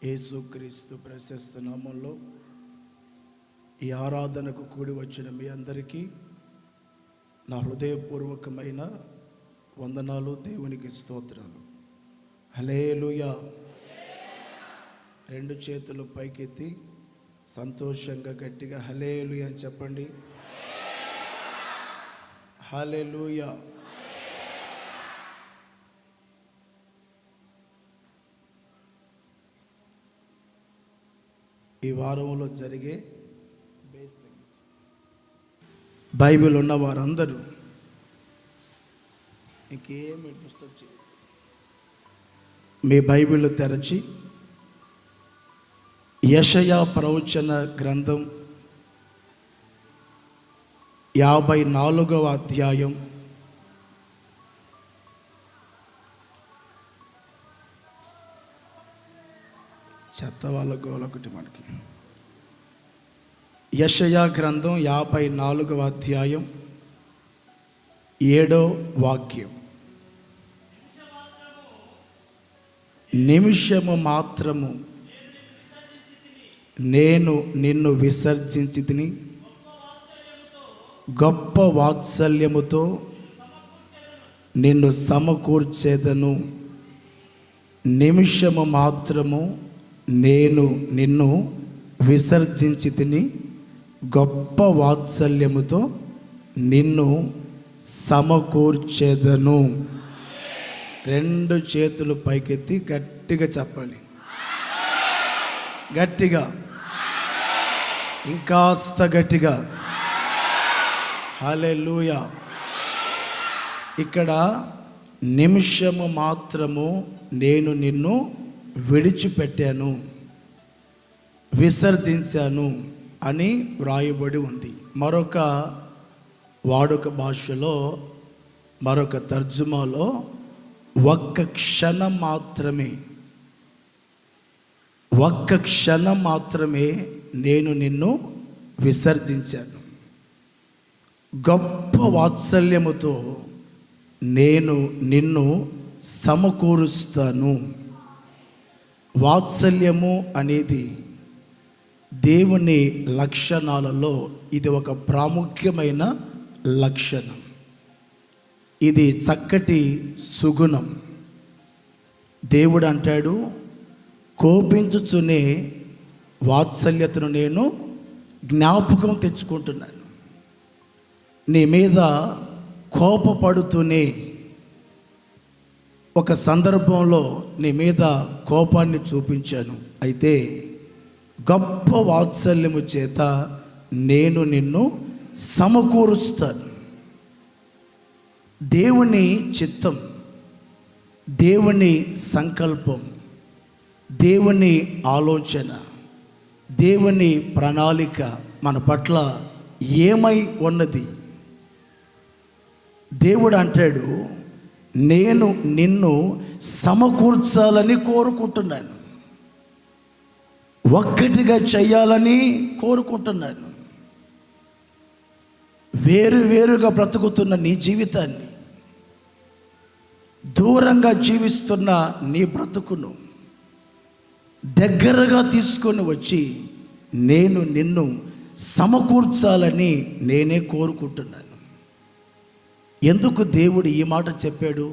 యేసుక్రీస్తు ప్రశస్త నామంలో ఈ ఆరాధనకు కూడి వచ్చిన మీ అందరికీ నా హృదయపూర్వకమైన వందనాలు, దేవునికి స్తోత్రాలు. హల్లెలూయా. రెండు చేతులు పైకెత్తి సంతోషంగా గట్టిగా హల్లెలూయా అని చెప్పండి. హల్లెలూయా. ఈ వారంలో జరిగే బైబిల్ ఉన్న వారందరూ ఇంకేమి డిస్టర్బ్ చేయదు. మీ బైబిల్ తెరచి యెషయా ప్రవచన గ్రంథం 54వ అధ్యాయం చెత్త వాళ్ళ గోలొకటి మనకి. యెషయా గ్రంథం 54వ అధ్యాయం 7వ వాక్యం. నిమిషము మాత్రము నేను నిన్ను విసర్జించితిని, గొప్ప వాత్సల్యముతో నిన్ను సమకూర్చేదను. నిమిషము మాత్రము నేను నిన్ను విసర్జించితిని, గొప్ప వాత్సల్యముతో నిన్ను సమకూర్చేదను. రెండు చేతులు పైకెత్తి గట్టిగా చెప్పాలి. గట్టిగా, ఇంకాస్త గట్టిగా. హల్లెలూయా. ఇక్కడ నిమిషము మాత్రము నేను నిన్ను విడిచిపెట్టాను, విసర్జించాను అని వ్రాయబడి ఉంది. మరొక వాడుక భాషలో, మరొక తర్జుమాలో ఒక్క క్షణం మాత్రమే నేను నిన్ను విసర్జించాను, గొప్ప వాత్సల్యముతో నేను నిన్ను సమకూరుస్తాను. వాత్సల్యము అనేది దేవుని లక్షణాలలో ఇది ఒక ప్రాముఖ్యమైన లక్షణం. ఇది చక్కటి సుగుణం. దేవుడు అంటాడు, కోపించుచునే వాత్సల్యతను నేను జ్ఞాపకం తెచ్చుకుంటున్నాను. నీ మీద కోపపడుతూనే, ఒక సందర్భంలో నీ మీద కోపాన్ని చూపించాను, అయితే గొప్ప వాత్సల్యము చేత నేను నిన్ను సమకూరుస్తాను. దేవుని చిత్తం, దేవుని సంకల్పం, దేవుని ఆలోచన, దేవుని ప్రణాళిక మన పట్ల ఏమై ఉన్నది? దేవుడు అంటాడు, నేను నిన్ను సమకూర్చాలని కోరుకుంటున్నాను, ఒక్కటిగా చేయాలని కోరుకుంటున్నాను. వేరువేరుగా బ్రతుకుతున్న నీ జీవితాన్ని, దూరంగా జీవిస్తున్న నీ బ్రతుకును దగ్గరగా తీసుకొని వచ్చి నేను నిన్ను సమకూర్చాలని నేనే కోరుకుంటున్నాను. ఎందుకు దేవుడు ఈ మాట చెప్పాడు?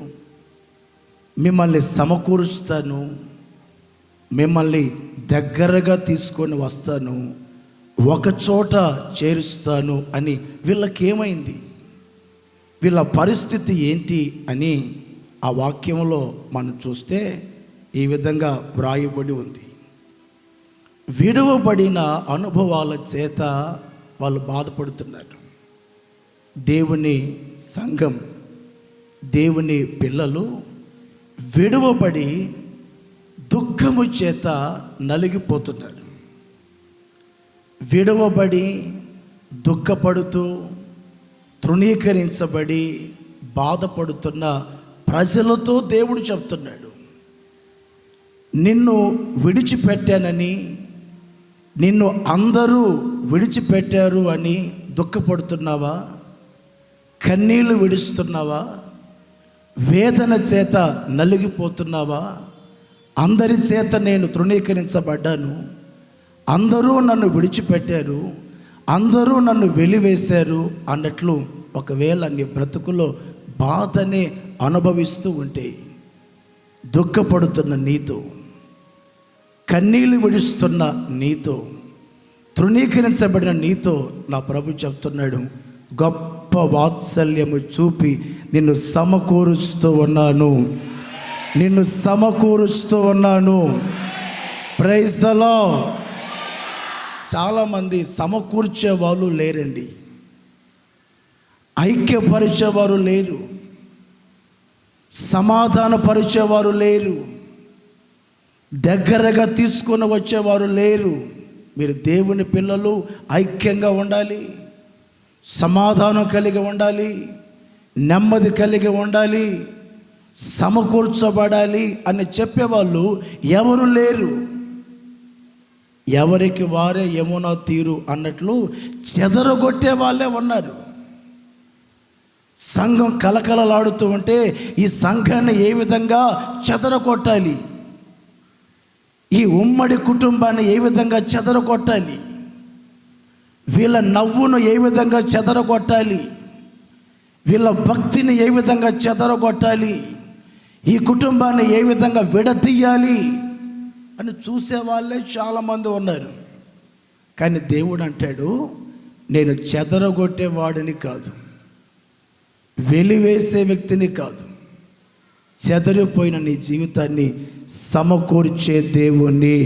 మిమ్మల్ని సమకూరుస్తాను, మిమ్మల్ని దగ్గరగా తీసుకొని వస్తాను, ఒకచోట చేరుస్తాను అని. వీళ్ళకేమైంది? వీళ్ళ పరిస్థితి ఏంటి అని ఆ వాక్యంలో మనం చూస్తే ఈ విధంగా వ్రాయబడి ఉంది. విడువబడిన అనుభవాల చేత వాళ్ళు బాధపడుతున్నారు. దేవుని సంఘం, దేవుని పిల్లలు విడువబడి దుఃఖము చేత నలిగిపోతున్నారు. విడువబడి దుఃఖపడుతూ తృణీకరించబడి బాధపడుతున్న ప్రజలతో దేవుడు చెప్తున్నాడు, నిన్ను విడిచిపెట్టానని, నిన్ను అందరూ విడిచిపెట్టారు అని దుఃఖపడుతున్నావా? కన్నీళ్లు విడుస్తున్నావా? వేదన చేత నలిగిపోతున్నావా? అందరి చేత నేను తృణీకరించబడ్డాను, అందరూ నన్ను విడిచిపెట్టారు, అందరూ నన్ను వెలివేశారు అన్నట్లు ఒకవేళ నీ బ్రతుకులో బాధని అనుభవిస్తూ ఉంటే, దుఃఖపడుతున్న నీతో, కన్నీళ్ళు విడుస్తున్న నీతో, తృణీకరించబడిన నీతో నా ప్రభు చెప్తున్నాడు, గొప్ప వాత్సల్యము చూపి నిన్ను సమకూరుస్తూ ఉన్నాను, నిన్ను సమకూరుస్తూ ఉన్నాను. Praise the lord. చాలామంది సమకూర్చే వాళ్ళు లేరండి, ఐక్యపరిచేవారు లేరు, సమాధానపరిచేవారు లేరు, దగ్గరగా తీసుకొని వచ్చేవారు లేరు. మీరు దేవుని పిల్లలు ఐక్యంగా ఉండాలి, సమాధానం కలిగి ఉండాలి, నెమ్మది కలిగి ఉండాలి, సమకూర్చబడాలి అని చెప్పేవాళ్ళు ఎవరు లేరు. ఎవరికి వారే యమునా తీరు అన్నట్లు చెదరగొట్టే వాళ్ళే ఉన్నారు. సంఘం కలకలలాడుతూ ఉంటే ఈ సంఘాన్ని ఏ విధంగా చెదరగొట్టాలి, ఈ ఉమ్మడి కుటుంబాన్ని ఏ విధంగా చెదరగొట్టాలి, వీళ్ళ నవ్వును ఏ విధంగా చెదరగొట్టాలి, వీళ్ళ భక్తిని ఏ విధంగా చెదరగొట్టాలి, ఈ కుటుంబాన్ని ఏ విధంగా విడతీయాలి అని చూసే వాళ్ళే చాలామంది ఉన్నారు. కానీ దేవుడు అంటాడు, నేను చెదరగొట్టే వాడిని కాదు, వెలివేసే వ్యక్తిని కాదు, చెదరిపోయిన నీ జీవితాన్ని సమకూర్చే దేవుణ్ణి.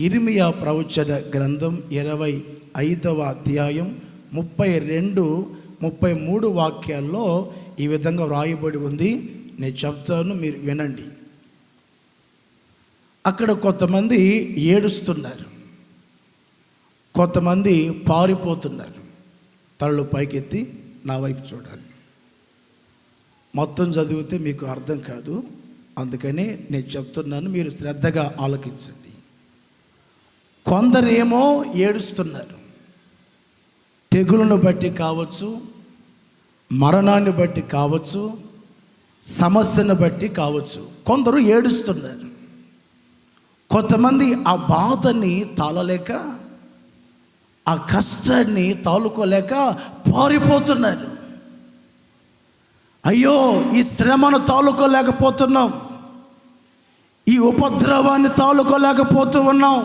ఇర్మియా ప్రవచన గ్రంథం 25వ అధ్యాయం 32, 33 వాక్యాల్లో ఈ విధంగా వ్రాయబడి ఉంది. నేను చెప్తాను, మీరు వినండి. అక్కడ కొంతమంది ఏడుస్తున్నారు, కొంతమంది పారిపోతున్నారు. తలలు పైకెత్తి నా వైపు చూడాలి. మొత్తం చదివితే మీకు అర్థం కాదు, అందుకని నేను చెప్తున్నాను, మీరు శ్రద్ధగా ఆలకించండి. కొందరేమో ఏడుస్తున్నారు, తెగులును బట్టి కావచ్చు, మరణాన్ని బట్టి కావచ్చు, సమస్యను బట్టి కావచ్చు, కొందరు ఏడుస్తున్నారు. కొంతమంది ఆ బాధని తాళలేక, ఆ కష్టాన్ని తాళుకోలేక పారిపోతున్నారు. అయ్యో, ఈ శ్రమను తాళుకోలేకపోతున్నాం, ఈ ఉపద్రవాన్ని తాళుకోలేకపోతూ ఉన్నాం,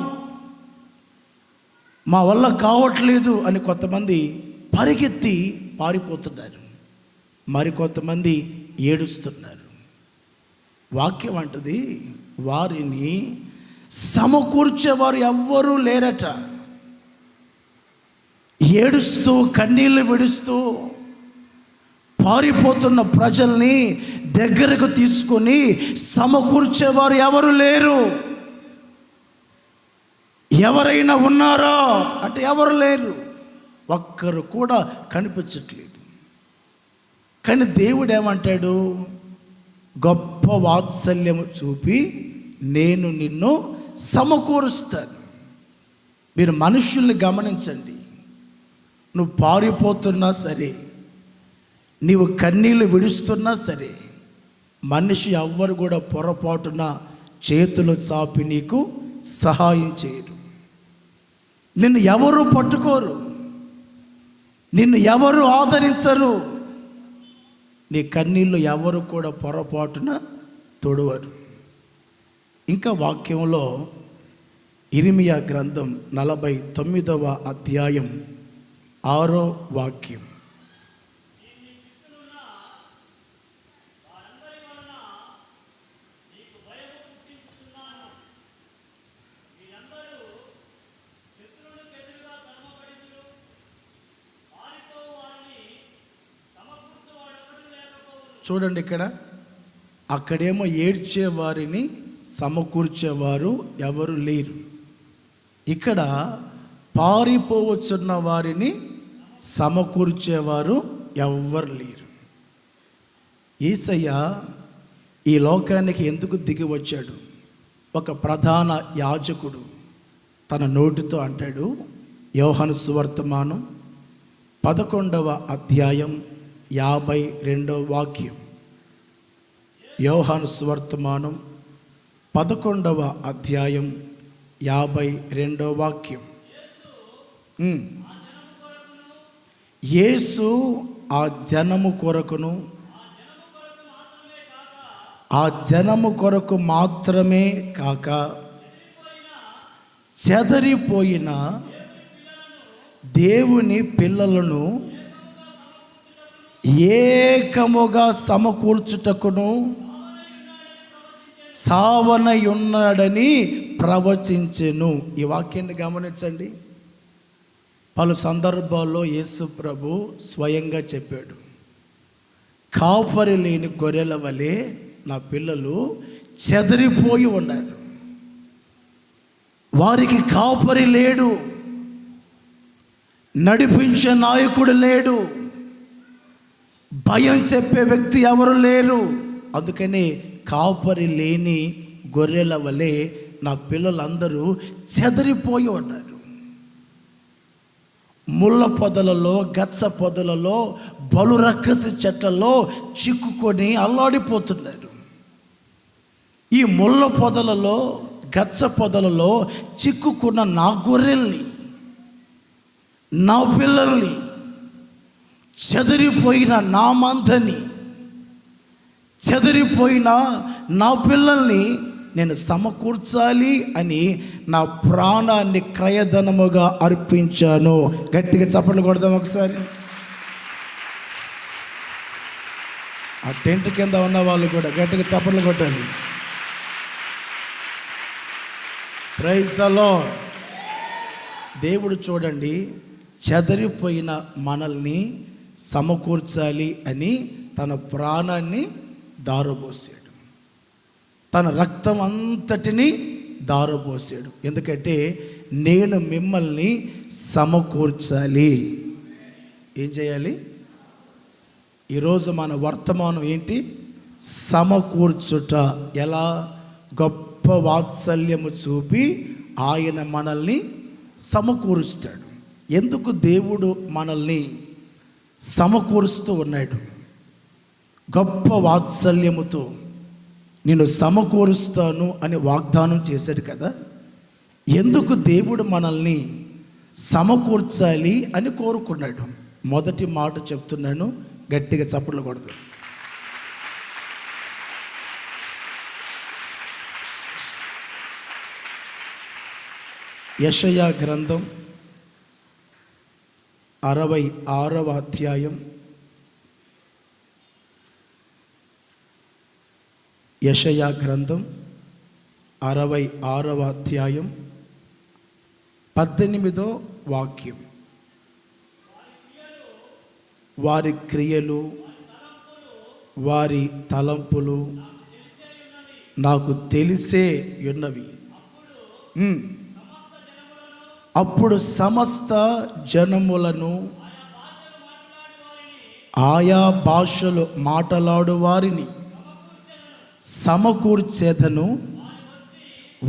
మా వల్ల కావట్లేదు అని కొంతమంది పరిగెత్తి పారిపోతున్నారు, మరికొంతమంది ఏడుస్తున్నారు. వాక్యం అంటది, వారిని సమకూర్చేవారు ఎవ్వరూ లేరట. ఏడుస్తూ కన్నీళ్లు విడుస్తూ పారిపోతున్న ప్రజల్ని దగ్గరకు తీసుకొని సమకూర్చేవారు ఎవరు లేరు. ఎవరైనా ఉన్నారా అంటే ఎవరు లేరు, ఒక్కరు కూడా కనిపించట్లేదు. కానీ దేవుడు ఏమంటాడు, గొప్ప వాత్సల్యము చూపి నేను నిన్ను సమకూరుస్తాను. మీరు మనుషుల్ని గమనించండి, నువ్వు పారిపోతున్నా సరే, నీవు కన్నీళ్ళు విడుస్తున్నా సరే, మనిషి ఎవ్వరు కూడా పొరపాటున చేతులు చాపి నీకు సహాయం చేయరు. నిన్ను ఎవరు పట్టుకోరు, నిన్ను ఎవరు ఆదరించరు, నీ కన్నీళ్ళు ఎవరు కూడా పొరపాటున తొడవరు. ఇంకా వాక్యంలో ఇర్మియా గ్రంథం 49వ అధ్యాయం 6వ వాక్యం, చూడండి ఇక్కడ, అక్కడేమో ఏడ్చే వారిని సమకూర్చేవారు ఎవరు లేరు, ఇక్కడ పారిపోవచ్చున్న వారిని సమకూర్చేవారు ఎవ్వరు లేరు. యేసయ్య ఈ లోకానికి ఎందుకు దిగి వచ్చాడు? ఒక ప్రధాన యాజకుడు తన నోటితో అంటాడు, యోహాను సువార్తమానం 11వ అధ్యాయం 52వ వాక్యం. యోహాను సువార్తమానం 11వ అధ్యాయం 52వ వాక్యం. యేసు ఆ జనము కొరకును, ఆ జనము కొరకు మాత్రమే కాక చెదరిపోయిన దేవుని పిల్లలను ఏకముగా సమకూర్చుటకును సావనయున్నాడని ప్రవచించెను. ఈ వాక్యాన్ని గమనించండి. పలు సందర్భాల్లో యేసు ప్రభు స్వయంగా చెప్పాడు, కాపరి లేని గొర్రెల వలె నా పిల్లలు చెదిరిపోయి ఉన్నారు. వారికి కాపరి లేడు, నడిపించే నాయకుడు లేడు, భయం చెప్పే వ్యక్తి ఎవరు లేరు. అందుకని కాపరి లేని గొర్రెల వలె నా పిల్లలందరూ చెదిరిపోయి ఉన్నారు. ముళ్ళ పొదలలో, గచ్చ పొదలలో, బలు రక్కసి చెట్లలో చిక్కుకొని అల్లాడిపోతున్నారు. ఈ ముళ్ళ పొదలలో, గచ్చ పొదలలో చిక్కుకున్న నా గొర్రెల్ని, నా పిల్లల్ని, చెదిరిపోయిన నా మందని, చెదిరిపోయిన నా పిల్లల్ని నేను సమకూర్చాలి అని నా ప్రాణాన్ని క్రయధనముగా అర్పించాను. గట్టిగా చప్పట్లు కొడదాం ఒకసారి. ఆ టెంట్ కింద ఉన్న వాళ్ళు కూడా గట్టిగా చప్పట్లు కొట్టాలి. Praise the lord. దేవుడు చూడండి, చెదిరిపోయిన మనల్ని సమకూర్చాలి అని తన ప్రాణాన్ని దారబోసాడు, తన రక్తం అంతటిని దారబోసాడు. ఎందుకంటే నేను మిమ్మల్ని సమకూర్చాలి. ఏం చేయాలి? ఈరోజు మన వర్తమానం ఏంటి? సమకూర్చుట. ఎలా? గొప్ప వాత్సల్యము చూపి ఆయన మనల్ని సమకూరుస్తాడు. ఎందుకు దేవుడు మనల్ని సమకూరుస్తూ ఉన్నాడు? గొప్ప వాత్సల్యముతో నేను సమకూరుస్తాను అని వాగ్దానం చేశాడు కదా. ఎందుకు దేవుడు మనల్ని సమకూర్చాలి అని కోరుకున్నాడు? మొదటి మాట చెప్తున్నాను, గట్టిగా చప్పట్లు కొడదు. యెషయా గ్రంథం 66వ అధ్యాయం. యెషయా గ్రంథం 66వ అధ్యాయం 18వ వాక్యం. వారి క్రియలు, వారి తలంపులు నాకు తెలిసే ఉన్నవి. అప్పుడు సమస్త జనములను, ఆయా భాషలు మాట్లాడు వారిని సమకూర్చేదను.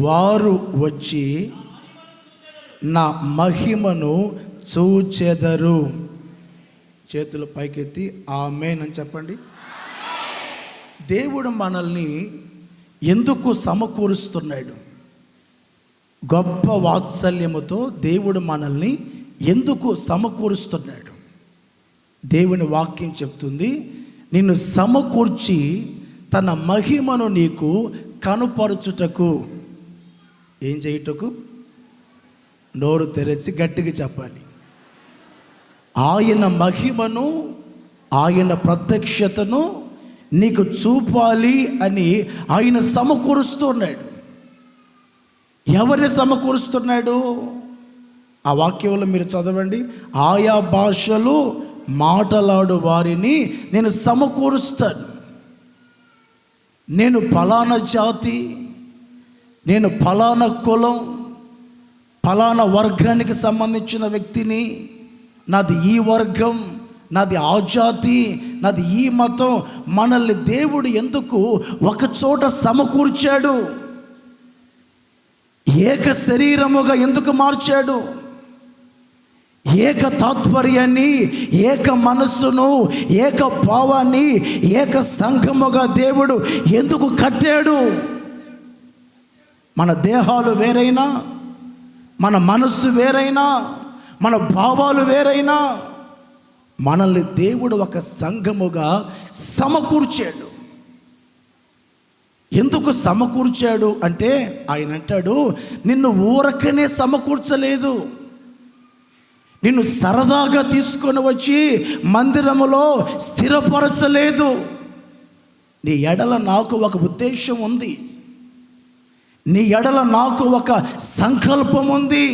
వారు వచ్చి నా మహిమను చూచెదరు. చేతులు పైకెత్తి ఆమేన్ అని చెప్పండి. దేవుడు మనల్ని ఎందుకు సమకూరుస్తున్నాడు? గొప్ప వాత్సల్యముతో దేవుడు మనల్ని ఎందుకు సమకూరుస్తున్నాడు? దేవుని వాక్యం చెప్తుంది, నిన్ను సమకూర్చి తన మహిమను నీకు కనుపరుచుటకు. ఏం చేయుటకు? నోరు తెరచి గట్టిగా చెప్పాలి. ఆయన మహిమను, ఆయన ప్రత్యక్షతను నీకు చూపాలి అని ఆయన సమకూరుస్తున్నాడు. ఎవరిని సమకూరుస్తున్నాడు? ఆ వాక్యంలో మీరు చదవండి. ఆయా భాషలు మాట్లాడు వారిని నేను సమకూరుస్తాను. నేను ఫలానా జాతి, నేను ఫలానా కులం, ఫలానా వర్గానికి సంబంధించిన వ్యక్తిని, నాది ఈ వర్గం, నాది ఆ జాతి, నాది ఈ మతం. మనల్ని దేవుడు ఎందుకు ఒక చోట సమకూర్చాడు? ఏక శరీరముగా ఎందుకు మార్చాడు? ఏక తాత్పర్యాన్ని, ఏక మనస్సును, ఏక భావాన్ని, ఏక సంఘముగా దేవుడు ఎందుకు కట్టాడు? మన దేహాలు వేరైనా, మన మనస్సు వేరైనా, మన భావాలు వేరైనా మనల్ని దేవుడు ఒక సంఘముగా సమకూర్చాడు. ఎందుకు సమకూర్చాడు అంటే ఆయన అంటాడు, నిన్ను ఊరకనే సమకూర్చలేదు, నిన్ను సరదాగా తీసుకొని వచ్చి మందిరములో స్థిరపరచలేదు. నీ ఎడల నాకు ఒక ఉద్దేశం ఉంది, నీ ఎడల నాకు ఒక సంకల్పం ఉంది.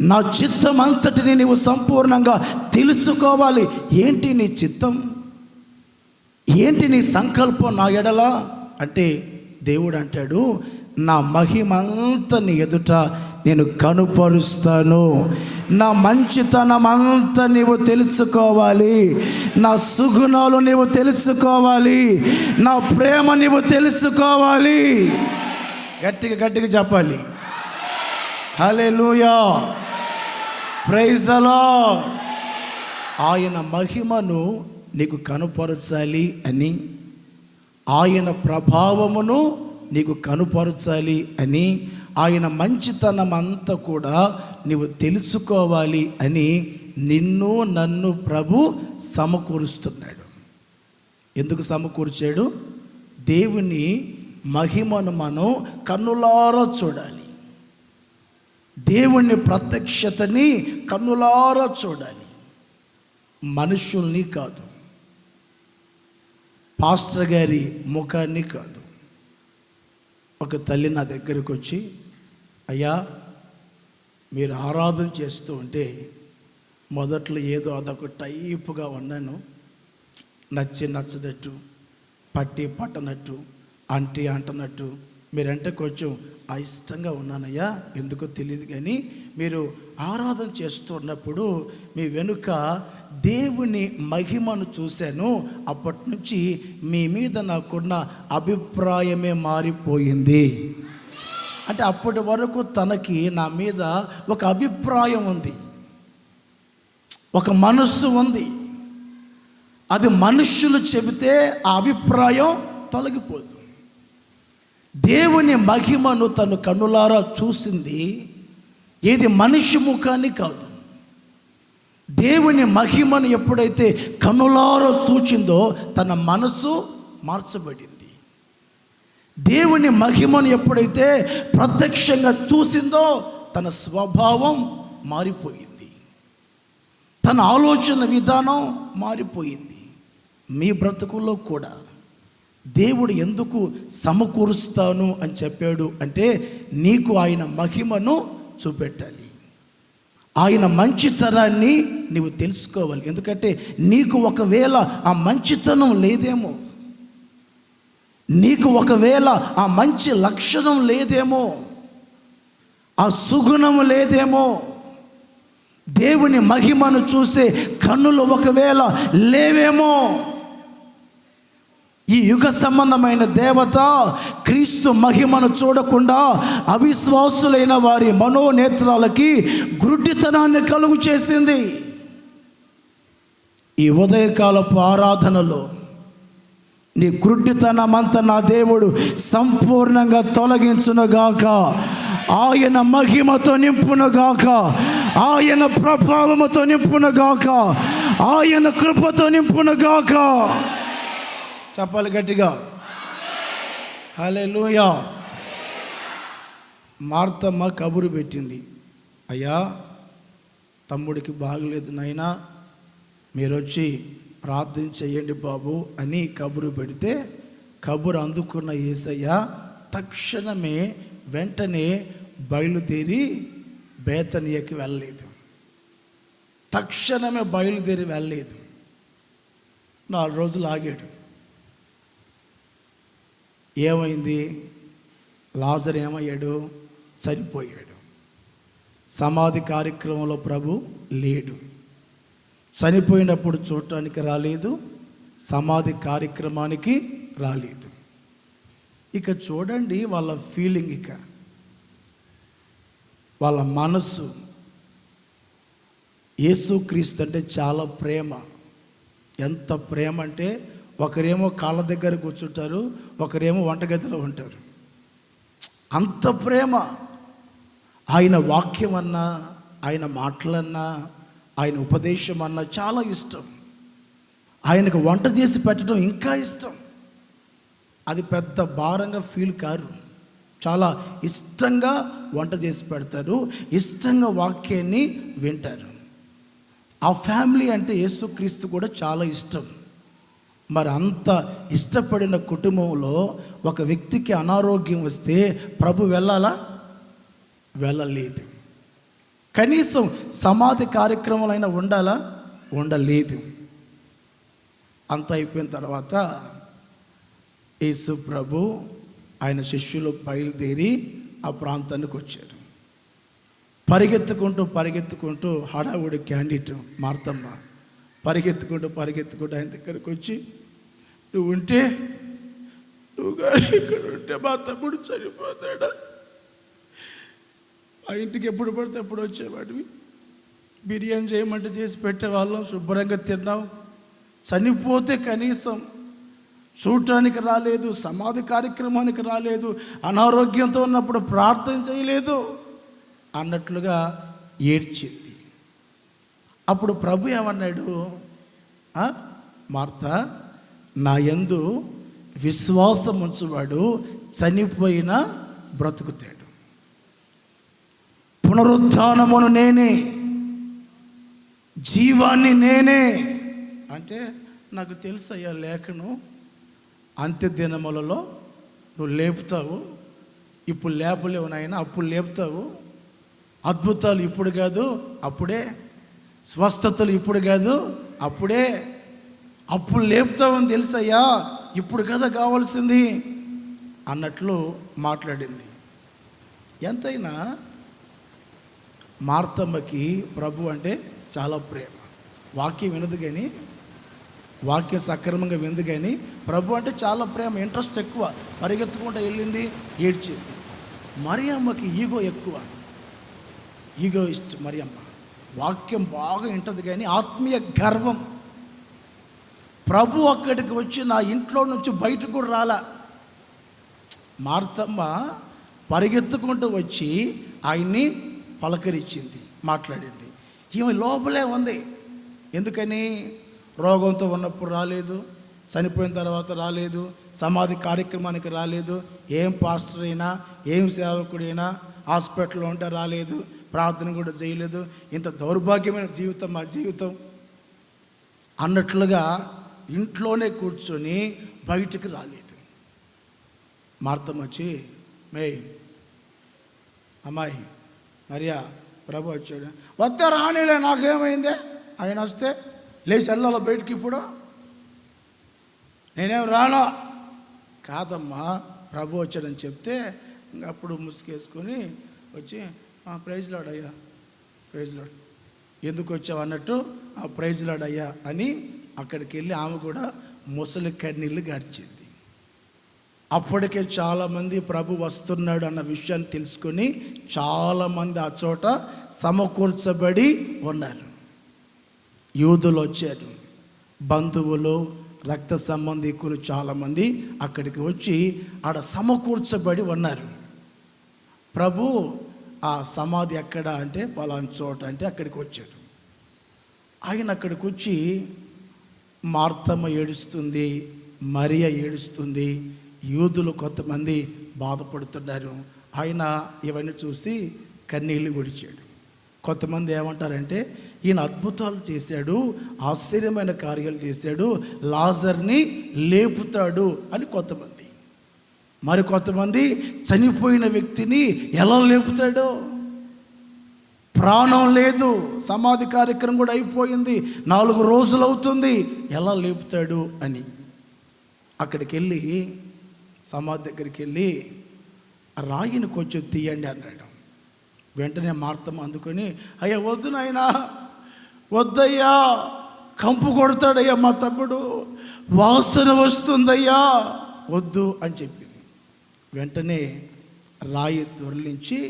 నా చిత్తం అంతటిని నీవు సంపూర్ణంగా తెలుసుకోవాలి. ఏంటి నీ చిత్తం, ఏంటి నీ సంకల్పం నా ఎడల అంటే దేవుడు అంటాడు, నా మహిమంతా నీ ఎదుట నేను కనుపరుస్తాను. నా మంచితనం అంతా నీవు తెలుసుకోవాలి, నా సుగుణాలు నీవు తెలుసుకోవాలి, నా ప్రేమ నీవు తెలుసుకోవాలి. గట్టిగా గట్టిగా చెప్పాలి. హల్లెలూయా, ప్రైజ్ ద లార్డ్. ఆయన మహిమను నీకు కనుపరచాలి అని, ఆయన ప్రభావమును నీకు కనుపరచాలి అని, ఆయన మంచితనం అంతా కూడా నీవు తెలుసుకోవాలి అని నిన్ను నన్ను ప్రభు సమకూరుస్తున్నాడు. ఎందుకు సమకూర్చాడు? దేవుని మహిమను మనం కన్నులారా చూడాలి, దేవుని ప్రత్యక్షతని కన్నులారా చూడాలి, మనుషుల్ని కాదు, పాస్టర్ గారి ముఖాన్ని కాదు. ఒక తల్లి నా దగ్గరకు వచ్చి, అయ్యా మీరు ఆరాధన చేస్తూ ఉంటే మొదట్లో ఏదో అదొక టైపుగా ఉన్నాను, నచ్చనట్టు, పట్టనట్టు, అంటనట్టు, మీరంటే కొంచెం అయిష్టంగా ఉన్నానయ్యా, ఎందుకో తెలియదు. కానీ మీరు ఆరాధన చేస్తున్నప్పుడు మీ వెనుక దేవుని మహిమను చూశాను, అప్పటి నుంచి మీ మీద నాకున్న అభిప్రాయమే మారిపోయింది. అంటే అప్పటి వరకు తనకి నా మీద ఒక అభిప్రాయం ఉంది, ఒక మనస్సు ఉంది. అది మనుష్యులు చెబితే ఆ అభిప్రాయం తొలగిపోదు. దేవుని మహిమను తను కన్నులారా చూసింది ఏది మనిషి ముఖాన్ని కాదు. దేవుని మహిమను ఎప్పుడైతే కన్నులారా చూచిందో తన మనసు మార్చబడింది. దేవుని మహిమను ఎప్పుడైతే ప్రత్యక్షంగా చూసిందో తన స్వభావం మారిపోయింది, తన ఆలోచన విధానం మారిపోయింది. మీ బ్రతుకుల్లో కూడా దేవుడు ఎందుకు సమకూరుస్తాను అని చెప్పాడు అంటే నీకు ఆయన మహిమను చూపెట్టాలి, ఆయన మంచితనాన్ని నీవు తెలుసుకోవాలి. ఎందుకంటే నీకు ఒకవేళ ఆ మంచితనం లేదేమో, నీకు ఒకవేళ ఆ మంచి లక్షణం లేదేమో, ఆ సుగుణం లేదేమో, దేవుని మహిమను చూసే కన్నులు ఒకవేళ లేవేమో. ఈ యుగ సంబంధమైన దేవత క్రీస్తు మహిమను చూడకుండా అవిశ్వాసులైన వారి మనోనేత్రాలకి గుడ్డితనాన్ని కలుగు చేసింది. ఈ ఉదయకాలపు ఆరాధనలో నీ గుడ్డితనమంతా నా దేవుడు సంపూర్ణంగా తొలగించునుగాక, ఆయన మహిమతో నింపునుగాక, ఆయన ప్రభావముతో నింపునుగాక, ఆయన కృపతో నింపునుగాక. చెప్పాలి గట్టిగా, హల్లెలూయా. మార్తమ్మ కబురు పెట్టింది, అయ్యా తమ్ముడికి బాగలేదు నాయనా, మీరు వచ్చి ప్రార్థన చేయండి బాబు అని కబురు పెడితే, కబురు అందుకున్న యేసయ్య తక్షణమే వెంటనే బయలుదేరి బేతనియకి వెళ్ళలేదు. తక్షణమే బయలుదేరి వెళ్ళలేదు, 4 రోజులు ఆగాడు. ఏమైంది? లాజరు ఏమయ్యాడు? చనిపోయాడు. సమాధి కార్యక్రమంలో ప్రభు లేడు. చనిపోయినప్పుడు చూడటానికి రాలేదు, సమాధి కార్యక్రమానికి రాలేదు. ఇక చూడండి వాళ్ళ ఫీలింగ్, ఇక వాళ్ళ మనసు. యేసుక్రీస్తు అంటే చాలా ప్రేమ. ఎంత ప్రేమ అంటే ఒకరేమో కాళ్ళ దగ్గర కూర్చుంటారు, ఒకరేమో వంటగదిలో ఉంటారు. అంత ప్రేమ. ఆయన వాక్యం అన్నా, ఆయన మాటలన్నా, ఆయన ఉపదేశం అన్నా చాలా ఇష్టం. ఆయనకు వంట చేసి పెట్టడం ఇంకా ఇష్టం. అది పెద్ద భారంగా ఫీల్ కారు. చాలా ఇష్టంగా వంట చేసి పెడతారు, ఇష్టంగా వాక్యాన్ని వింటారు. ఆ ఫ్యామిలీ అంటే యేసుక్రీస్తు కూడా చాలా ఇష్టం. మరి అంత ఇష్టపడిన కుటుంబంలో ఒక వ్యక్తికి అనారోగ్యం వస్తే ప్రభు వెళ్ళాలా? వెళ్ళలేదు. కనీసం సమాధి కార్యక్రమాలైనా ఉండాలా? ఉండలేదు. అంత అయిపోయిన తర్వాత యేసు ప్రభు ఆయన శిష్యులు బయలుదేరి ఆ ప్రాంతానికి వచ్చారు. పరిగెత్తుకుంటూ హడావుడి క్యాండిడేట్ మార్తమ్మ పరిగెత్తుకుంటూ ఆయన దగ్గరకు వచ్చి, నువ్వు కానీ ఇక్కడ ఉంటే మా తమ్ముడు చనిపోతాడా? ఆ ఇంటికి ఎప్పుడు పడితే అప్పుడు వచ్చేవాడివి, బిర్యానీ చేయమంటే చేసి పెట్టేవాళ్ళం, శుభ్రంగా తిన్నావు. చనిపోతే కనీసం చూడటానికి రాలేదు, సమాధి కార్యక్రమానికి రాలేదు, అనారోగ్యంతో ఉన్నప్పుడు ప్రార్థన చేయలేదు అన్నట్లుగా ఏడ్చింది. అప్పుడు ప్రభు ఏమన్నాడు? మార్తా, నా యందు విశ్వాసం ఉంచువాడు చనిపోయినా బ్రతుకుతాడు. పునరుత్థానమును నేనే, జీవాన్ని నేనే. అంటే నాకు తెలుసయ్యా లేఖను, అంత్య దినములలో నువ్వు లేపుతావు, ఇప్పుడు లేపలేవు నాయన, అప్పుడు లేపుతావు. అద్భుతాలు ఇప్పుడు కాదు అప్పుడే, స్వస్థతలు ఇప్పుడు కాదు అప్పుడే, అప్పుడు లేపుతావని తెలుసయ్యా, ఇప్పుడు కదా కావాల్సింది అన్నట్లు మాట్లాడింది. ఎంతైనా మార్తమ్మకి ప్రభు అంటే చాలా ప్రేమ. వాక్యం వినదు కానీ, వాక్యం సక్రమంగా విందు కానీ ప్రభు అంటే చాలా ప్రేమ, ఇంట్రెస్ట్ ఎక్కువ. పరిగెత్తుకుంటూ వెళ్ళింది, ఏడ్చింది. మరియమ్మకి ఈగో ఎక్కువ, ఈగోయిస్ట్ మరియమ్మ. వాక్యం బాగా వింటది కానీ ఆత్మీయ గర్వం. ప్రభు అక్కడికి వచ్చి నా ఇంట్లో నుంచి బయటకు కూడా రాలా. మార్తమ్మ పరిగెత్తుకుంటూ వచ్చి ఆయన్ని పలకరించింది, మాట్లాడింది. ఈమె లోపలే ఉంది. ఎందుకని? రోగంతో ఉన్నప్పుడు రాలేదు, చనిపోయిన తర్వాత రాలేదు, సమాధి కార్యక్రమానికి రాలేదు, ఏం పాస్టర్ అయినా, ఏం సేవకుడైనా హాస్పిటల్లో ఉంటే రాలేదు, ప్రార్థన కూడా చేయలేదు. ఇంత దౌర్భాగ్యమైన జీవితం మా జీవితం అన్నట్లుగా ఇంట్లోనే కూర్చొని బయటికి రాలేదు. మార్తమ్మ వచ్చి, అమ్మాయి మరియా, ప్రభు వచ్చాడు. వస్తే రానిలే, నాకేమైందే, ఆయన వస్తే లేచి వెళ్ళాలో బయటికి, ఇప్పుడు నేనేం రాను. కాదమ్మా, ప్రభు వచ్చాడని చెప్తే అప్పుడు ముసుకేసుకొని వచ్చి, ప్రైజ్ లాడ్ అయ్యా, ప్రైజ్ లాడ్, ఎందుకు వచ్చావు అన్నట్టు, ప్రైజ్ లాడ్ అయ్యా అని అక్కడికి వెళ్ళి ఆమె కూడా ముసలి కన్నీళ్ళు గార్చింది. అప్పటికే చాలామంది ప్రభు వస్తున్నాడు అన్న విషయాన్ని తెలుసుకొని చాలామంది ఆ చోట సమకూర్చబడి ఉన్నారు. యూదులు వచ్చారు, బంధువులు, రక్త సంబంధికులు చాలామంది అక్కడికి వచ్చి ఆడ సమకూర్చబడి ఉన్నారు. ప్రభు ఆ సమాధి ఎక్కడ అంటే పలానా చోట అంటే అక్కడికి వచ్చాడు. ఆయన అక్కడికి వచ్చి మార్తమ్మ ఏడుస్తుంది, మరియ ఏడుస్తుంది, యూదులు కొంతమంది బాధపడుతున్నారు. ఆయన ఇవన్నీ చూసి కన్నీళ్ళు విడిచాడు. కొంతమంది ఏమంటారంటే, ఈయన అద్భుతాలు చేశాడు, ఆశ్చర్యమైన కార్యాలు చేశాడు, లాజర్ని లేపుతాడు అని కొంతమంది. మరి కొంతమంది చనిపోయిన వ్యక్తిని ఎలా లేపుతాడో, ప్రాణం లేదు, సమాధి కార్యక్రమం కూడా అయిపోయింది, 4 రోజులు అవుతుంది, ఎలా లేపుతాడు అని అక్కడికి వెళ్ళి సమాధి దగ్గరికి వెళ్ళి రాయిని కొంచెం తీయండి అన్నాడు. వెంటనే మార్తమ్మ అందుకొని, అయ్యా వద్దు నాయనా, వద్దయ్యా, కంపు కొడతాడయ్యా మా తమ్ముడు, వాసన వస్తుందయ్యా, వద్దు అని చెప్పింది. వెంటనే రాయి దొర్లించి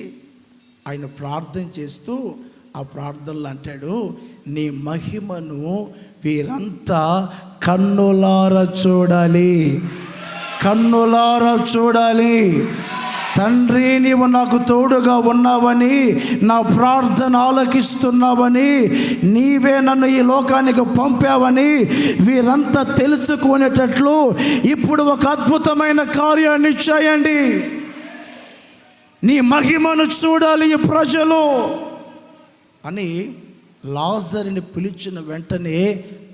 ఆయన ప్రార్థన చేస్తూ ఆ ప్రార్థనలు అంటాడు, నీ మహిమను వీరంతా కన్నులార చూడాలి, కన్నులార చూడాలి, తండ్రి, నీవు నాకు తోడుగా ఉన్నావని, నా ప్రార్థన ఆలకిస్తున్నావని, నీవే నన్ను ఈ లోకానికి పంపావని వీరంతా తెలుసుకునేటట్లు ఇప్పుడు ఒక అద్భుతమైన కార్యాన్ని చేయండి. నీ మహిమను చూడాలి ఈ ప్రజలు అని లాజరుని పిలిచిన వెంటనే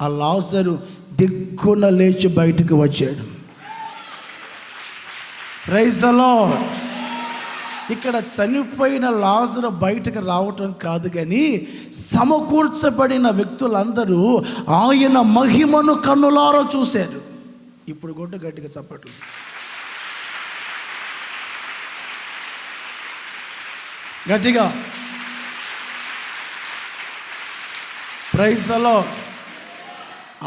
ఆ లాజరు దిక్కున లేచి బయటకు వచ్చాడు. Praise the lord. ఇక్కడ చనిపోయిన లాజరు బయటకు రావటం కాదు, కానీ సమకూర్చబడిన వ్యక్తులందరూ ఆయన మహిమను కన్నులారా చూశారు. ఇప్పుడు కూడా గట్టిగా చప్పట్లు. గట్టిగా ప్రైజ్ ద లార్డ్.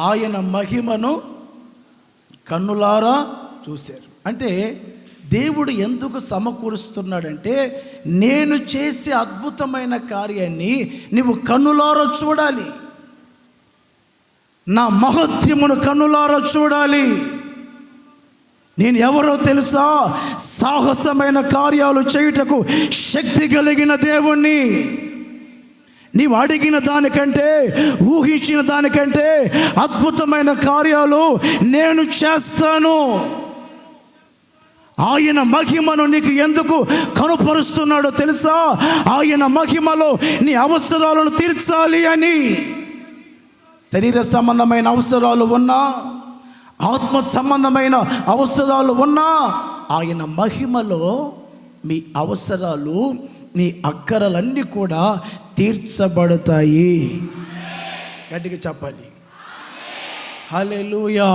ఆయన మహిమను కన్నులారా చూశారు. అంటే దేవుడు ఎందుకు సమకూరుస్తున్నాడంటే, నేను చేసే అద్భుతమైన కార్యాన్ని నీవు కన్నులారా చూడాలి, నా మహత్యమును కన్నులారా చూడాలి. నేను ఎవరో తెలుసా? సాహసమైన కార్యాలు చేయుటకు శక్తి కలిగిన దేవుణ్ణి. నీవు అడిగిన దానికంటే, ఊహించిన దానికంటే అద్భుతమైన కార్యాలు నేను చేస్తాను. ఆయన మహిమను నీకు ఎందుకు కనుపరుస్తున్నాడో తెలుసా? ఆయన మహిమలో నీ అవసరాలను తీర్చాలి అని. శరీర సంబంధమైన అవసరాలు ఉన్నా, ఆత్మ సంబంధమైన అవసరాలు ఉన్నా, ఆయన మహిమలో మీ అవసరాలు, నీ అక్కరలన్నీ కూడా తీర్చబడతాయి. గట్టిగా చెప్పాలి హల్లెలూయా.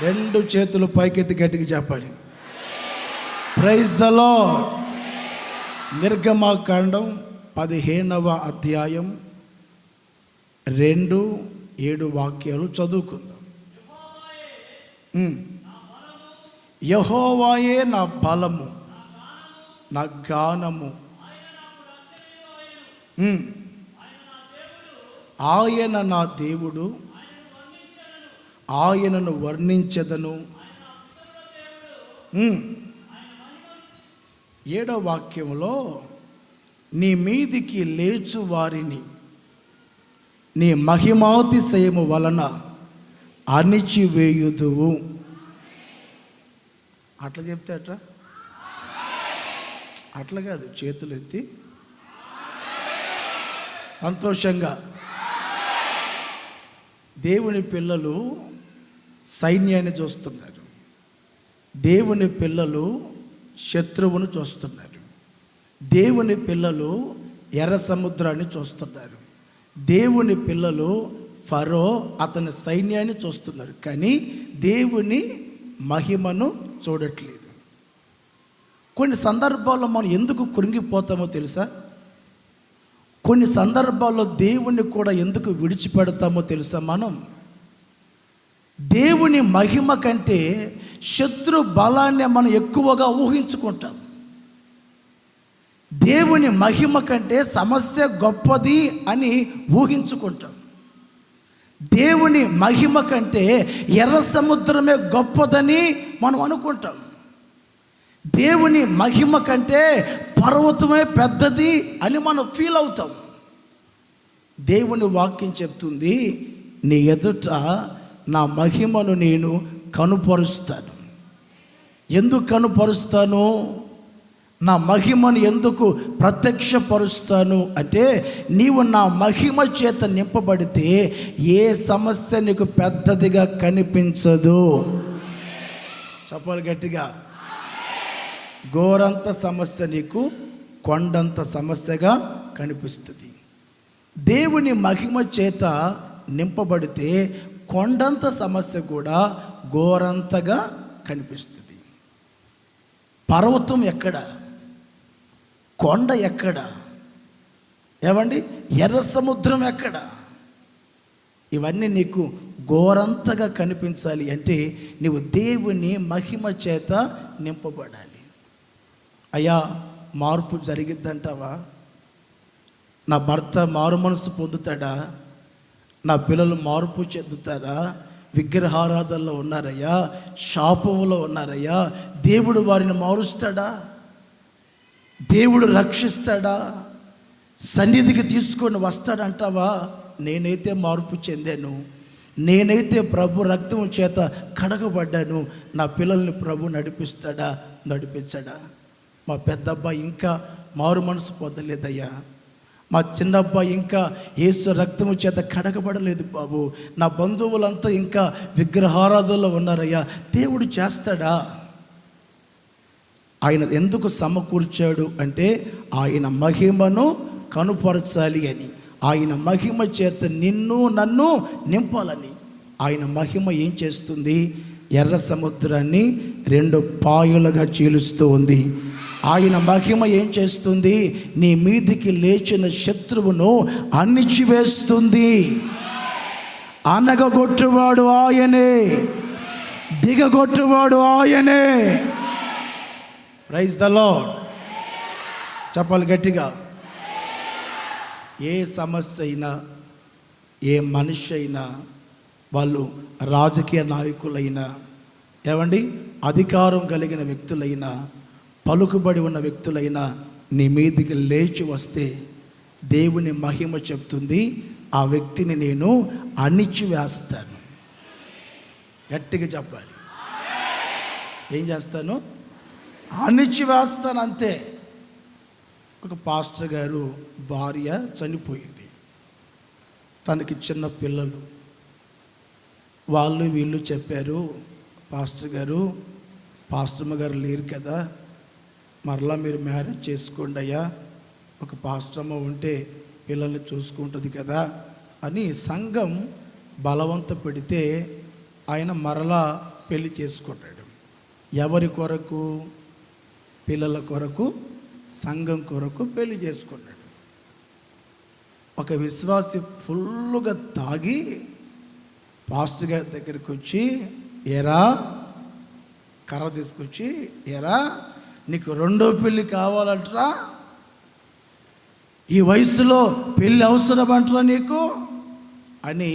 రెండు చేతులు పైకెత్తి గట్టిగా చెప్పాలి ప్రైజ్ ద లార్డ్. నిర్గమకాండం 15వ అధ్యాయం 2-7 వాక్యాలు చదువుకుందాం. యెహోవాయే నా బలము, నా గానము, ఆయన నా దేవుడు, ఆయనను వర్ణించెదను. 7వ వాక్యంలో, నీ మీదికి లేచు వారిని నీ మహిమాతిశయము వలన అణిచివేయుదువు. అట్లా చెప్తే అట్లా కాదు, చేతులు ఎత్తి సంతోషంగా. దేవుని పిల్లలు సైన్యాన్ని చూస్తున్నారు, దేవుని పిల్లలు శత్రువును చూస్తున్నారు, దేవుని పిల్లలు ఎర్ర సముద్రాన్ని చూస్తున్నారు, దేవుని పిల్లలు ఫరో అతని సైన్యాన్ని చూస్తున్నారు, కానీ దేవుని మహిమను చూడట్లేదు. కొన్ని సందర్భాల్లో మనం ఎందుకు కృంగిపోతామో తెలుసా? కొన్ని సందర్భాల్లో దేవుణ్ణి కూడా ఎందుకు విడిచిపెడతామో తెలుసా? మనం దేవుని మహిమ కంటే శత్రు బలాన్ని మనం ఎక్కువగా ఊహించుకుంటాం. దేవుని మహిమ కంటే సమస్య గొప్పది అని ఊహించుకుంటాం. దేవుని మహిమ కంటే ఎర్ర సముద్రమే గొప్పదని మనం అనుకుంటాం. దేవుని మహిమ కంటే పర్వతమే పెద్దది అని మనం ఫీల్ అవుతాం. దేవుని వాక్యం చెప్తుంది, నీ ఎదుట నా మహిమను నేను కనుపరుస్తాను. ఎందుకు కనుపరుస్తాను? నా మహిమను ఎందుకు ప్రత్యక్షపరుస్తాను అంటే, నీవు నా మహిమ చేత నింపబడితే ఏ సమస్య నీకు పెద్దదిగా కనిపించదు. చెప్పాలి గట్టిగా. ఘోరంత సమస్య నీకు కొండంత సమస్యగా కనిపిస్తుంది. దేవుని మహిమ చేత నింపబడితే కొండంత సమస్య కూడా ఘోరంతగా కనిపిస్తుంది. పర్వతం ఎక్కడ, కొండ ఎక్కడ, ఏమండి ఎర్ర సముద్రం ఎక్కడ? ఇవన్నీ నీకు ఘోరంతగా కనిపించాలి అంటే నీవు దేవుని మహిమ చేత నింపబడాలి. అయ్యా, మార్పు జరిగిద్దంటావా? నా భర్త మారు మనసు పొందుతాడా? నా పిల్లలు మార్పు చెందుతారా? విగ్రహారాధనలో ఉన్నారయ్యా, శాపంలో ఉన్నారయ్యా, దేవుడు వారిని మారుస్తాడా? దేవుడు రక్షిస్తాడా, సన్నిధికి తీసుకొని వస్తాడంటావా? నేనైతే మార్పు చెందాను, నేనైతే ప్రభు రక్తం చేత కడగబడ్డాను. నా పిల్లల్ని ప్రభు నడిపిస్తాడా, నడిపించాడా? మా పెద్ద అబ్బాయి ఇంకా మారు మనసు పొందలేదయ్యా. మా చిన్న అబ్బాయి ఇంకా యేసు రక్తము చేత కడగబడలేదు బాబు. నా బంధువులంతా ఇంకా విగ్రహారాధనలో ఉన్నారయ్యా. దేవుడు చేస్తాడా? ఆయన ఎందుకు సమకూర్చాడు అంటే ఆయన మహిమను కనుపరచాలి అని, ఆయన మహిమ చేత నిన్ను నన్ను నింపాలని. ఆయన మహిమ ఏం చేస్తుంది? ఎర్ర సముద్రాన్ని 2 పాయలుగా చీలుస్తూ ఉంది. ఆయన మహిమ ఏం చేస్తుంది? నీ మీదికి లేచిన శత్రువును అణిచివేస్తుంది. అనగగొట్టువాడు ఆయనే, దిగగొట్టువాడు ఆయనే. Praise the lord. చెప్పాలి గట్టిగా. ఏ సమస్య అయినా, ఏ మనిషి అయినా, వాళ్ళు రాజకీయ నాయకులైనా, ఏమండి అధికారం కలిగిన వ్యక్తులైనా, పలుకుబడి ఉన్న వ్యక్తులైనా నీ మీదికి లేచి వస్తే దేవుని మహిమ చెప్తుంది, ఆ వ్యక్తిని నేను అణిచివేస్తాను. గట్టిగా చెప్పాలి. ఏం చేస్తాను? అణిచివేస్తాను, అంతే. ఒక పాస్టర్ గారు భార్య చనిపోయింది, తనకి చిన్న పిల్లలు. వాళ్ళు వీళ్ళు చెప్పారు, పాస్టర్ గారు, పాస్టర్మ గారు లేరు కదా, మరలా మీరు మ్యారేజ్ చేసుకోండి అయ్యా, ఒక పాస్టర్మ ఉంటే పిల్లల్ని చూసుకుంటుంది కదా అని సంఘం బలవంత పెడితే ఆయన మరలా పెళ్లి చేసుకున్నాడు. ఎవరి కొరకు? పిల్లల కొరకు, సంఘం కొరకు పెళ్లి చేసుకున్నాడు. ఒక విశ్వాసి ఫుల్లుగా తాగి పాస్టర్ గారి దగ్గరికి వచ్చి, ఏరా కర్ర తీసుకొచ్చి, ఏరా నీకు 2వ పెళ్ళి కావాలంటరా, ఈ వయసులో పెళ్ళి అవసరమంటరా నీకు అని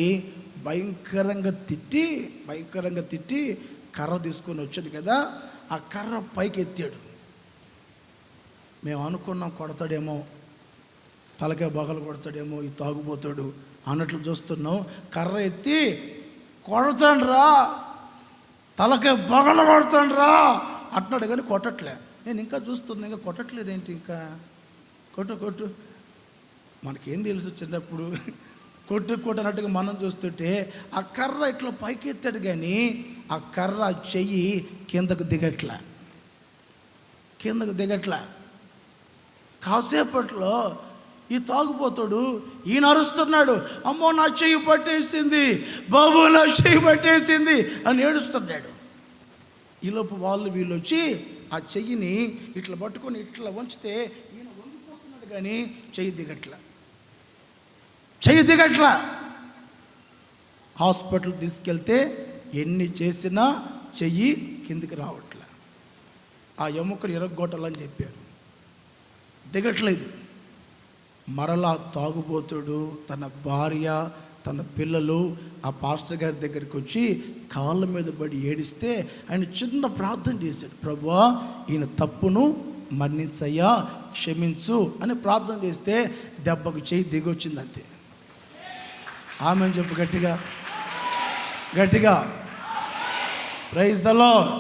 భయంకరంగా తిట్టి కర్ర తీసుకొని వచ్చాడు కదా, ఆ కర్ర పైకి ఎత్తాడు. మేము అనుకున్నాం కొడతాడేమో, తలకే బగలు కొడతాడేమో, ఈ తాగుపోతాడు అన్నట్లు చూస్తున్నాం. కర్ర ఎత్తి కొడతాండ్రా, తలకే బగలు కొడతాండ్రా అంటున్నాడు, కానీ కొట్టట్లే. నేను ఇంకా చూస్తున్నా, ఇంకా కొట్టట్లేదేంటి? ఇంకా కొట్టు. మనకేం తెలుసు చిన్నప్పుడు, కొట్టనట్టుగా మనం చూస్తుంటే ఆ కర్ర ఇట్లా పైకి ఎత్తాడు, కానీ ఆ కర్ర చెయ్యి కిందకు దిగట్లా. కాసేపట్లో ఈ తాగుపోతాడు, ఈయన అరుస్తున్నాడు, అమ్మో నా చెయ్యి పట్టేసింది బాబు, నా చెయ్యి పట్టేసింది అని ఏడుస్తున్నాడు. ఈలోపు వీళ్ళు వచ్చి ఆ చెయ్యిని ఇట్లా పట్టుకొని ఇట్లా వంచితే ఈయన వంగిపోతున్నాడు, కానీ చెయ్యి దిగట్లా. హాస్పిటల్ తీసుకెళ్తే ఎన్ని చేసినా చెయ్యి కిందికి రావట్లే. ఆ ఎముకలు ఇరగ్గొట్టాలని చెప్పారు, దిగట్లేదు. మరలా తాగుబోతుడు, తన భార్య, తన పిల్లలు ఆ పాస్టర్ గారి దగ్గరికి వచ్చి కాళ్ళ మీద పడి ఏడిస్తే ఆయన చిన్న ప్రార్థన చేశాడు, ప్రభువా ఈయన తప్పును మన్నించయ్యా, క్షమించు అని ప్రార్థన చేస్తే దెబ్బకు చెయ్యి దిగొచ్చింది, అంతే. ఆమెను చెప్పు గట్టిగా. Praise the lord.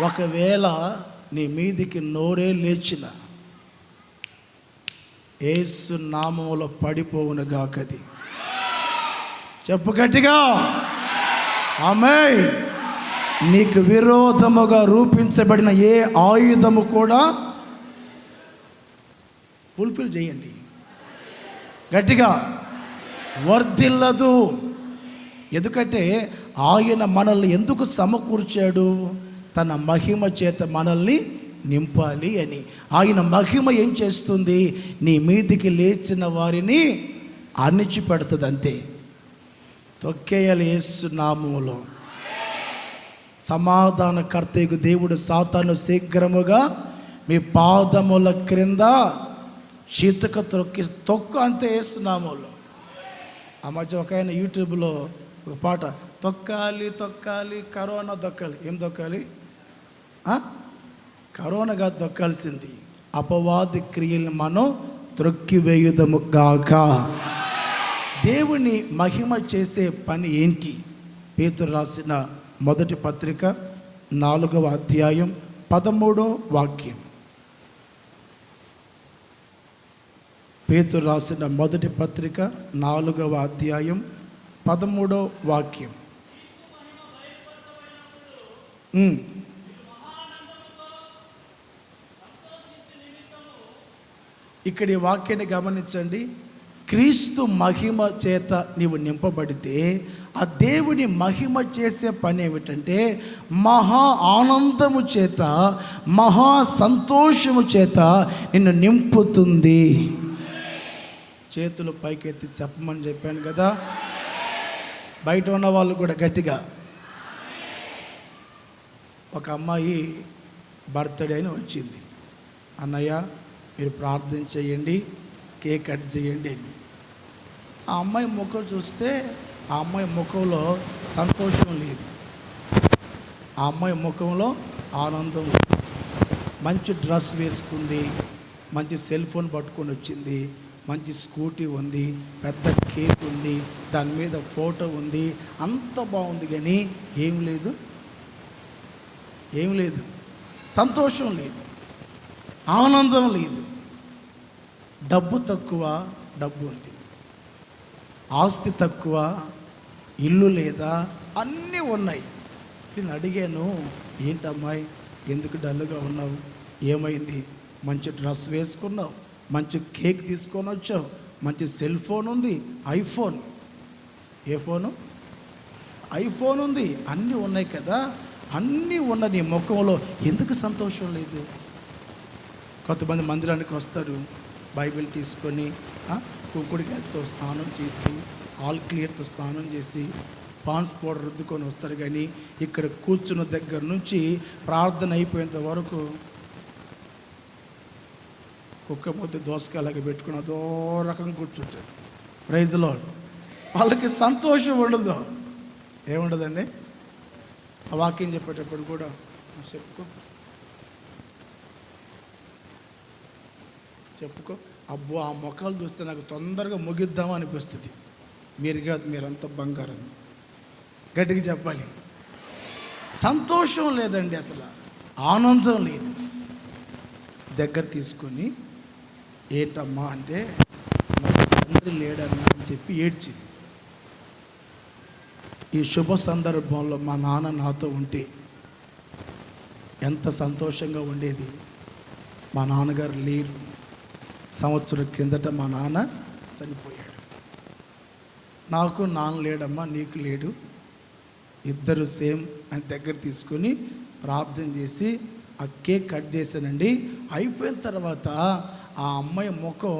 ఒకవేళ నీ మీదికి నోరే లేచిన యేసు నామములో పడిపోవును గాకది. చెప్పు గట్టిగా. ఆమేన్. నీకు విరోధముగా రూపించబడిన ఏ ఆయుధము కూడా ఫుల్ఫిల్ చేయండి గట్టిగా, వర్ధిల్లదు. ఎందుకంటే ఆయన మనల్ని ఎందుకు సమకూర్చాడు? తన మహిమ చేత మనల్ని నింపాలి అని. ఆయన మహిమ ఏం చేస్తుంది? నీ మీదికి లేచిన వారిని అణిచిపెడుతుంది, అంతే. తొక్కేయాలి యేసు నామములో. సమాధానకర్తకు దేవుడు సాతాను శీఘ్రముగా మీ పాదముల క్రింద చితక తొక్కు, అంతే యేసు నామములో. ఆ మధ్య ఒక ఆయన యూట్యూబ్లో ఒక పాట, తొక్కాలి కరోనా దొక్కాలి. ఏం దొక్కాలి? కరోనా కాదు దొక్కాల్సింది, అపవాది క్రియలను మనం త్రొక్కివేయుదము గాక. దేవుని మహిమ చేసే పని ఏంటి? పేతురు రాసిన మొదటి పత్రిక 4వ అధ్యాయం 13వ వాక్యం. పేతురు రాసిన మొదటి పత్రిక 4వ అధ్యాయం 13వ వాక్యం. ఇక్కడ ఈ వాక్యాన్ని గమనించండి. క్రీస్తు మహిమ చేత నీవు నింపబడితే ఆ దేవుని మహిమ చేసే పని ఏమిటంటే మహా ఆనందము చేత, మహా సంతోషము చేత నిన్ను నింపుతుంది. చేతులు పైకెత్తి చెప్పమని చెప్పాను కదా. బయట ఉన్న వాళ్ళు కూడా గట్టిగా. ఒక అమ్మాయి బర్త్డే అని వచ్చింది. అన్నయ్య మీరు ప్రార్థన చేయండి, కేక్ కట్ చేయండి అని. ఆ అమ్మాయి ముఖం చూస్తే ఆ అమ్మాయి ముఖంలో సంతోషం లేదు, ఆ అమ్మాయి ముఖంలో ఆనందం లేదు. మంచి డ్రెస్ వేసుకుంది, మంచి సెల్ ఫోన్ పట్టుకొని వచ్చింది, మంచి స్కూటీ ఉంది, పెద్ద కేక్ ఉంది, దాని మీద ఫోటో ఉంది, అంత బాగుంది. కానీ ఏం లేదు, సంతోషం లేదు, ఆనందం లేదు. డబ్బు తక్కువ, డబ్బు ఉంది. ఆస్తి తక్కువ, ఇల్లు లేదా, అన్నీ ఉన్నాయి. నేను అడిగాను, ఏంటమ్మాయి ఎందుకు డల్గా ఉన్నావు, ఏమైంది? మంచి డ్రెస్ వేసుకున్నావు, మంచి కేక్ తీసుకొని వచ్చావు, మంచి సెల్ ఫోన్ ఉంది, ఐఫోన్. ఏ ఫోను? ఐఫోన్ ఉంది, అన్నీ ఉన్నాయి కదా. అన్నీ ఉన్న నీ ముఖంలో ఎందుకు సంతోషం లేదు? కొంతమంది మందిరానికి వస్తారు, బైబిల్ తీసుకొని కుంకుడికాయలతో స్నానం చేసి, ఆల్ క్లియర్తో స్నానం చేసి, పాన్స్ పౌడర్ రుద్దుకొని వస్తారు. కానీ ఇక్కడ కూర్చున్న దగ్గర నుంచి ప్రార్థన అయిపోయేంత వరకు కుక్క మొత్తం దోసకాయలాగా పెట్టుకుని అదో రకం కూర్చుంటారు. Praise lord. వాళ్ళకి సంతోషం ఉండదు. ఏముండదండి? ఆ వాక్యం చెప్పేటప్పుడు కూడా చెప్పుకో అబ్బో ఆ మొక్కలు చూస్తే నాకు తొందరగా ముగిద్దామా అనిపిస్తుంది. మీరు కాదు, మీరంతా బంగారం. గట్టిగా చెప్పాలి. సంతోషం లేదండి, అసలు ఆనందం లేదు. దగ్గర తీసుకొని ఏంటమ్మా అంటే నాకు తండ్రి లేడన్నా అని చెప్పి ఏడ్చింది. ఈ శుభ సందర్భంలో మా నాన్న నాతో ఉంటే ఎంత సంతోషంగా ఉండేది. మా నాన్నగారు లేరు. సంవత్సరం కిందట మా నాన్న చనిపోయాడు. నాకు నాన్న లేడమ్మా, నీకు లేడు, ఇద్దరు సేమ్ అని దగ్గర తీసుకొని ప్రార్థన చేసి ఆ కేక్ కట్ చేశానండి. అయిపోయిన తర్వాత ఆ అమ్మాయి ముఖం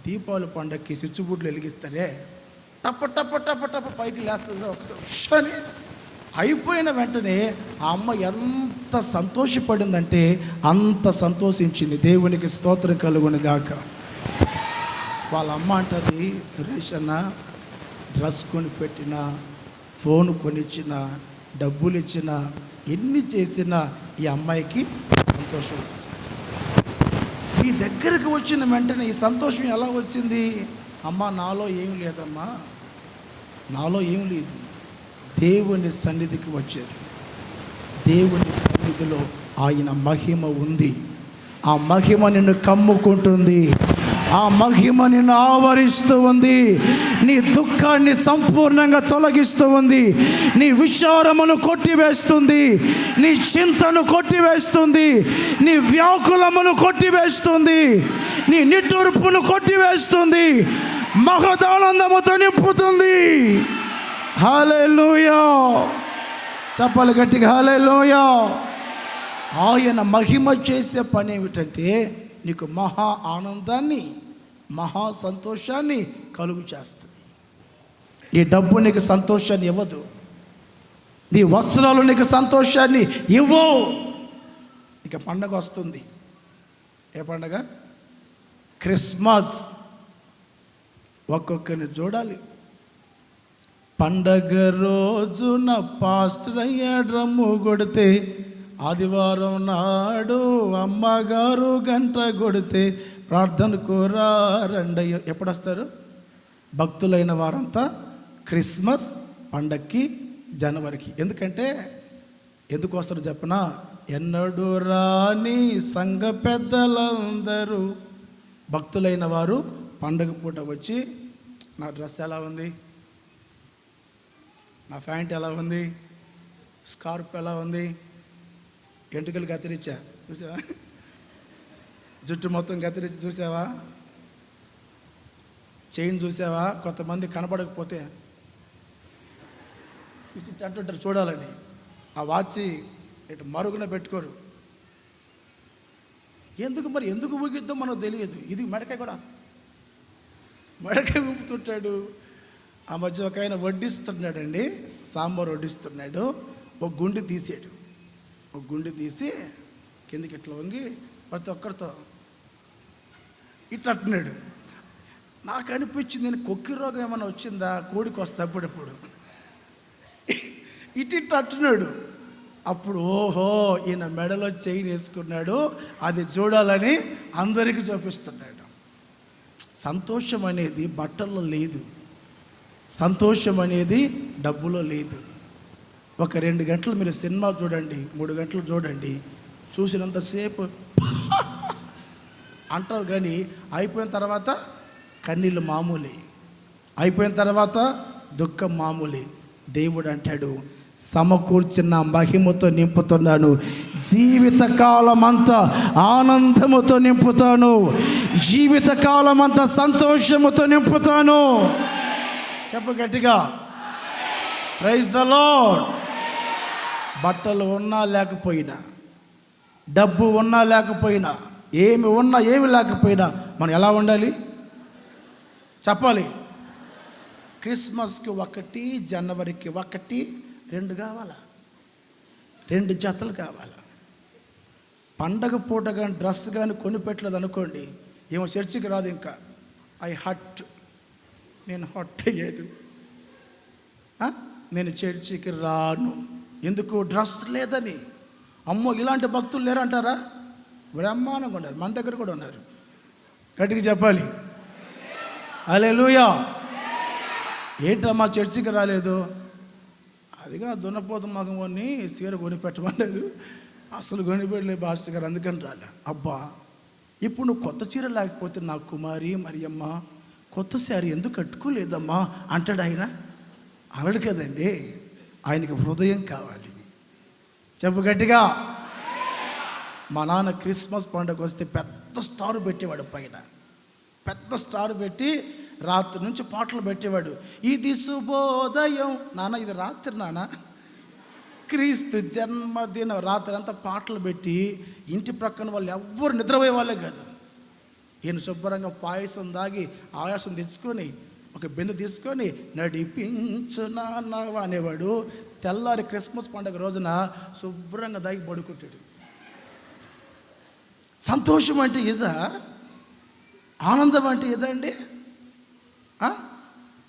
దీపావళి పండగకి స్విచ్బోర్డులు వెలిగిస్తారే, టప్ప టప్ప టప్ప టప్ప పైకి లేస్తుంది. ఒకసారి అయిపోయిన వెంటనే ఆ అమ్మ ఎంత సంతోషపడిందంటే అంత సంతోషించింది. దేవునికి స్తోత్రం కలుగును గాక. వాళ్ళ అమ్మ అంటది, సురేష్ అన్న డ్రెస్ కొని పెట్టిన, ఫోన్ కొనిచ్చిన, డబ్బులు ఇచ్చిన, ఎన్ని చేసినా ఈ అమ్మాయికి సంతోషం. మీ దగ్గరకు వచ్చిన వెంటనే ఈ సంతోషం ఎలా వచ్చింది? అమ్మ నాలో ఏం లేదమ్మా, నాలో ఏం లేదు. దేవుని సన్నిధికి వచ్చారు. దేవుని సన్నిధిలో ఆయన మహిమ ఉంది. ఆ మహిమ నిన్ను కమ్ముకుంటుంది, ఆ మహిమ నిన్ను ఆవరిస్తూ ఉంది. నీ దుఃఖాన్ని సంపూర్ణంగా తొలగిస్తూ ఉంది. నీ విచారమును కొట్టివేస్తుంది, నీ చింతను కొట్టివేస్తుంది, నీ వ్యాకులమును కొట్టివేస్తుంది, నీ నిట్టూర్పును కొట్టివేస్తుంది, మహదానందముతో నింపుతుంది. హల్లెలూయా. చెప్పాలి గట్టిగా, హల్లెలూయా. ఆయన మహిమ చేసే పని ఏమిటంటే నీకు మహా ఆనందాన్ని, మహా సంతోషాన్ని కలుగు చేస్తుంది. నీ డబ్బు నీకు సంతోషాన్ని ఇవ్వదు, నీ వస్త్రాలు నీకు సంతోషాన్ని ఇవ్వవు. ఇక పండగ వస్తుంది. ఏ పండగ? క్రిస్మస్. ఒక్కొక్కరిని చూడాలి. పండగ రోజున పాస్టర్ అయ్య డ్రమ్ము కొడితే ఆదివారం నాడు అమ్మగారు గంట కొడితే ప్రార్థనకు రండయ్య. ఎప్పుడు వస్తారు? భక్తులైన వారంతా క్రిస్మస్ పండక్కి, జనవరికి. ఎందుకంటే ఎందుకు వస్తారు చెప్పనా? ఎన్నడూ రాని సంఘ పెద్దలందరూ భక్తులైన వారు పండగ పూట వచ్చి, నా డ్రెస్ ఎలా ఉంది, నా ప్యాంట్ ఎలా ఉంది, స్కార్ఫ్ ఎలా ఉంది, ఎంటుకలు కత్తిరించా చూసావా, జుట్టు మొత్తం కత్తిరించి చూసావా, చైన్ చూసావా, కొంతమంది కనపడకపోతే ఇటు అంటుంటారు చూడాలని, ఆ వాచి ఇటు మరుగున పెట్టుకోరు. ఎందుకు మరి, ఎందుకు ఊగిద్దో మనకు తెలియదు. ఇది మెడకాయ కూడా, మెడకాయ ఊపుతుంటాడు. ఆ మధ్య ఒక ఆయన వడ్డిస్తున్నాడండి, సాంబార్ వడ్డిస్తున్నాడు. ఒక గుండి తీసాడు, ఒక గుండి తీసి కిందకి ఇట్లా వంగి ప్రతి ఒక్కరితో ఇట్లా అంటున్నాడు. నాకు అనిపించింది, నేను కొక్కి రోగం ఏమైనా వచ్చిందా, కోడికి వస్తే అప్పుడప్పుడు ఇట్లా అంటున్నాడు. అప్పుడు ఓహో, ఈయన మెడలో చైన్ వేసుకున్నాడు, అది చూడాలని అందరికీ చూపిస్తున్నాడు. సంతోషం అనేది బట్టల్లో లేదు, సంతోషం అనేది డబ్బులో లేదు. ఒక 2 గంటలు మీరు సినిమా చూడండి, 3 గంటలు చూడండి, చూసినంతసేపు అంటారు కానీ అయిపోయిన తర్వాత కన్నీళ్ళు మామూలే, అయిపోయిన తర్వాత దుఃఖం మామూలే. దేవుడు అంటాడు, సమకూర్చిన మహిమతో నింపుతున్నాను, జీవితకాలం అంతా ఆనందముతో నింపుతాను, జీవితకాలం అంతా సంతోషముతో నింపుతాను. చెప్పు గట్టిగా, ప్రైజ్ ద లార్డ్. బట్టలు ఉన్నా లేకపోయినా, డబ్బు ఉన్నా లేకపోయినా, ఏమి ఉన్నా ఏమి లేకపోయినా మనం ఎలా ఉండాలి చెప్పాలి? క్రిస్మస్కి 1, జనవరికి 1, 2 కావాలా, 2 జతలు కావాలా. పండగ పూట కానీ డ్రెస్ కానీ కొనిపెట్టలేదు అనుకోండి, ఏమో చర్చికి రాదు. ఇంకా నేను హట్ అయ్యాడు, నేను చర్చికి రాను. ఎందుకు? డ్రెస్ లేదని. అమ్మో, ఇలాంటి భక్తులు లేరంటారా? బ్రహ్మాండంగా ఉన్నారు, మన దగ్గర కూడా ఉన్నారు. గట్టిగా చెప్పాలి హల్లెలూయా. ఏంటమ్మా చర్చికి రాలేదు? అదిగా దున్నపోత మగమని సీర కొనిపెట్టమన్నారు, అసలు కొనిపెట్టలే పాస్టర్ గారు, అందుకని రాలే. అబ్బా, ఇప్పుడు నువ్వు కొత్త చీర లేకపోతే నా కుమారి మరియమ్మ కొత్త శారీ ఎందుకు కట్టుకోలేదమ్మా అంటాడు ఆయన. అనడు కదండి, ఆయనకి హృదయం కావాలి. చెప్పు గట్టిగా. మా నాన్న క్రిస్మస్ పండుగ వస్తే పెద్ద స్టార్ పెట్టేవాడు, పైన పెద్ద స్టార్ పెట్టి రాత్రి నుంచి పాటలు పెట్టేవాడు. ఇది శుభోదయం నాన్న, ఇది రాత్రి నాన్న, క్రీస్తు జన్మదినం. రాత్రి అంతా పాటలు పెట్టి ఇంటి ప్రక్కన వాళ్ళు ఎవ్వరు నిద్రపోయే వాళ్ళే కాదు. ఈయన శుభ్రంగా పాయసం దాగి ఆయాసం తెచ్చుకొని ఒక బిందె తీసుకొని నడిపించు నాన్న అనేవాడు. తెల్లారి క్రిస్మస్ పండుగ రోజున శుభ్రంగా దాగి పడుకుంటాడు. సంతోషం అంటే ఇదా? ఆనందం అంటే ఇదా అండి?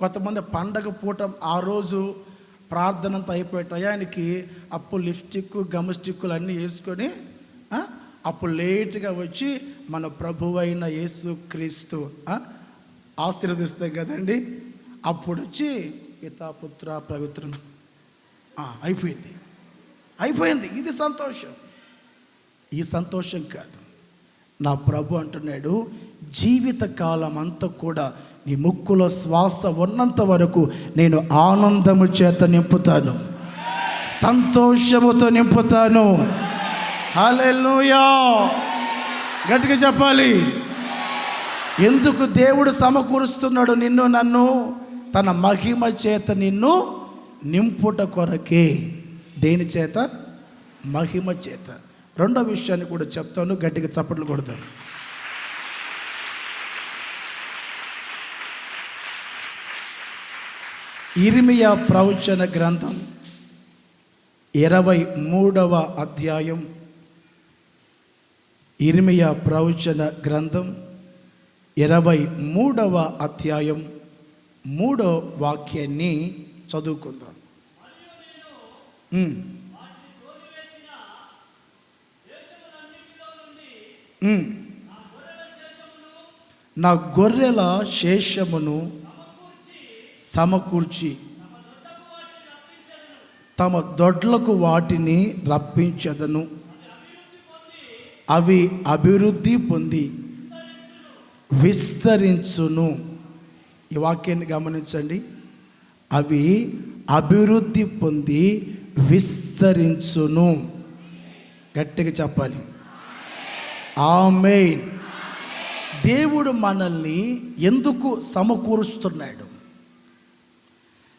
కొంతమంది పండగ పూట ఆ రోజు ప్రార్థనంతా అయిపోయే టయానికి అప్పుడు లిప్స్టిక్ గమ్ స్టిక్కులు అన్నీ వేసుకొని అప్పుడు లేట్గా వచ్చి మన ప్రభువైన యేసు క్రీస్తు ఆశీర్వదిస్తాం కదండి. అప్పుడు వచ్చి పితా పుత్ర పవిత్రం అయిపోయింది. ఇది సంతోషం. ఈ సంతోషం కాదు. నా ప్రభు అంటున్నాడు, జీవితకాలం అంతా కూడా నీ ముక్కులో శ్వాస ఉన్నంత వరకు నేను ఆనందము చేత నింపుతాను, సంతోషముతో నింపుతాను. హల్లెలూయా. గట్టిగా చెప్పాలి. ఎందుకు దేవుడు సమకూరుస్తున్నాడు నిన్ను నన్ను? తన మహిమ చేత నిన్ను నింపుట కొరకే. దేని చేత? మహిమ చేత. రెండో విషయాన్ని కూడా చెప్తాను, గట్టిగా చప్పట్లు కొడతాను. ఇర్మియా ప్రవచన గ్రంథం 23వ అధ్యాయం. ఇర్మియా ప్రవచన గ్రంథం 23వ అధ్యాయం 3వ వాక్యాన్ని చదువుకుందాం. నా గొర్రెల శేషమును సమకూర్చి తమ దొడ్లకు వాటిని రప్పించదను. అవి అభివృద్ధి పొంది విస్తరించును. ఈ వాక్యాన్ని గమనించండి. అవి అభివృద్ధి పొంది విస్తరించును. గట్టిగా చెప్పాలి, ఆమేన్. దేవుడు మనల్ని ఎందుకు సమకూరుస్తున్నాడు?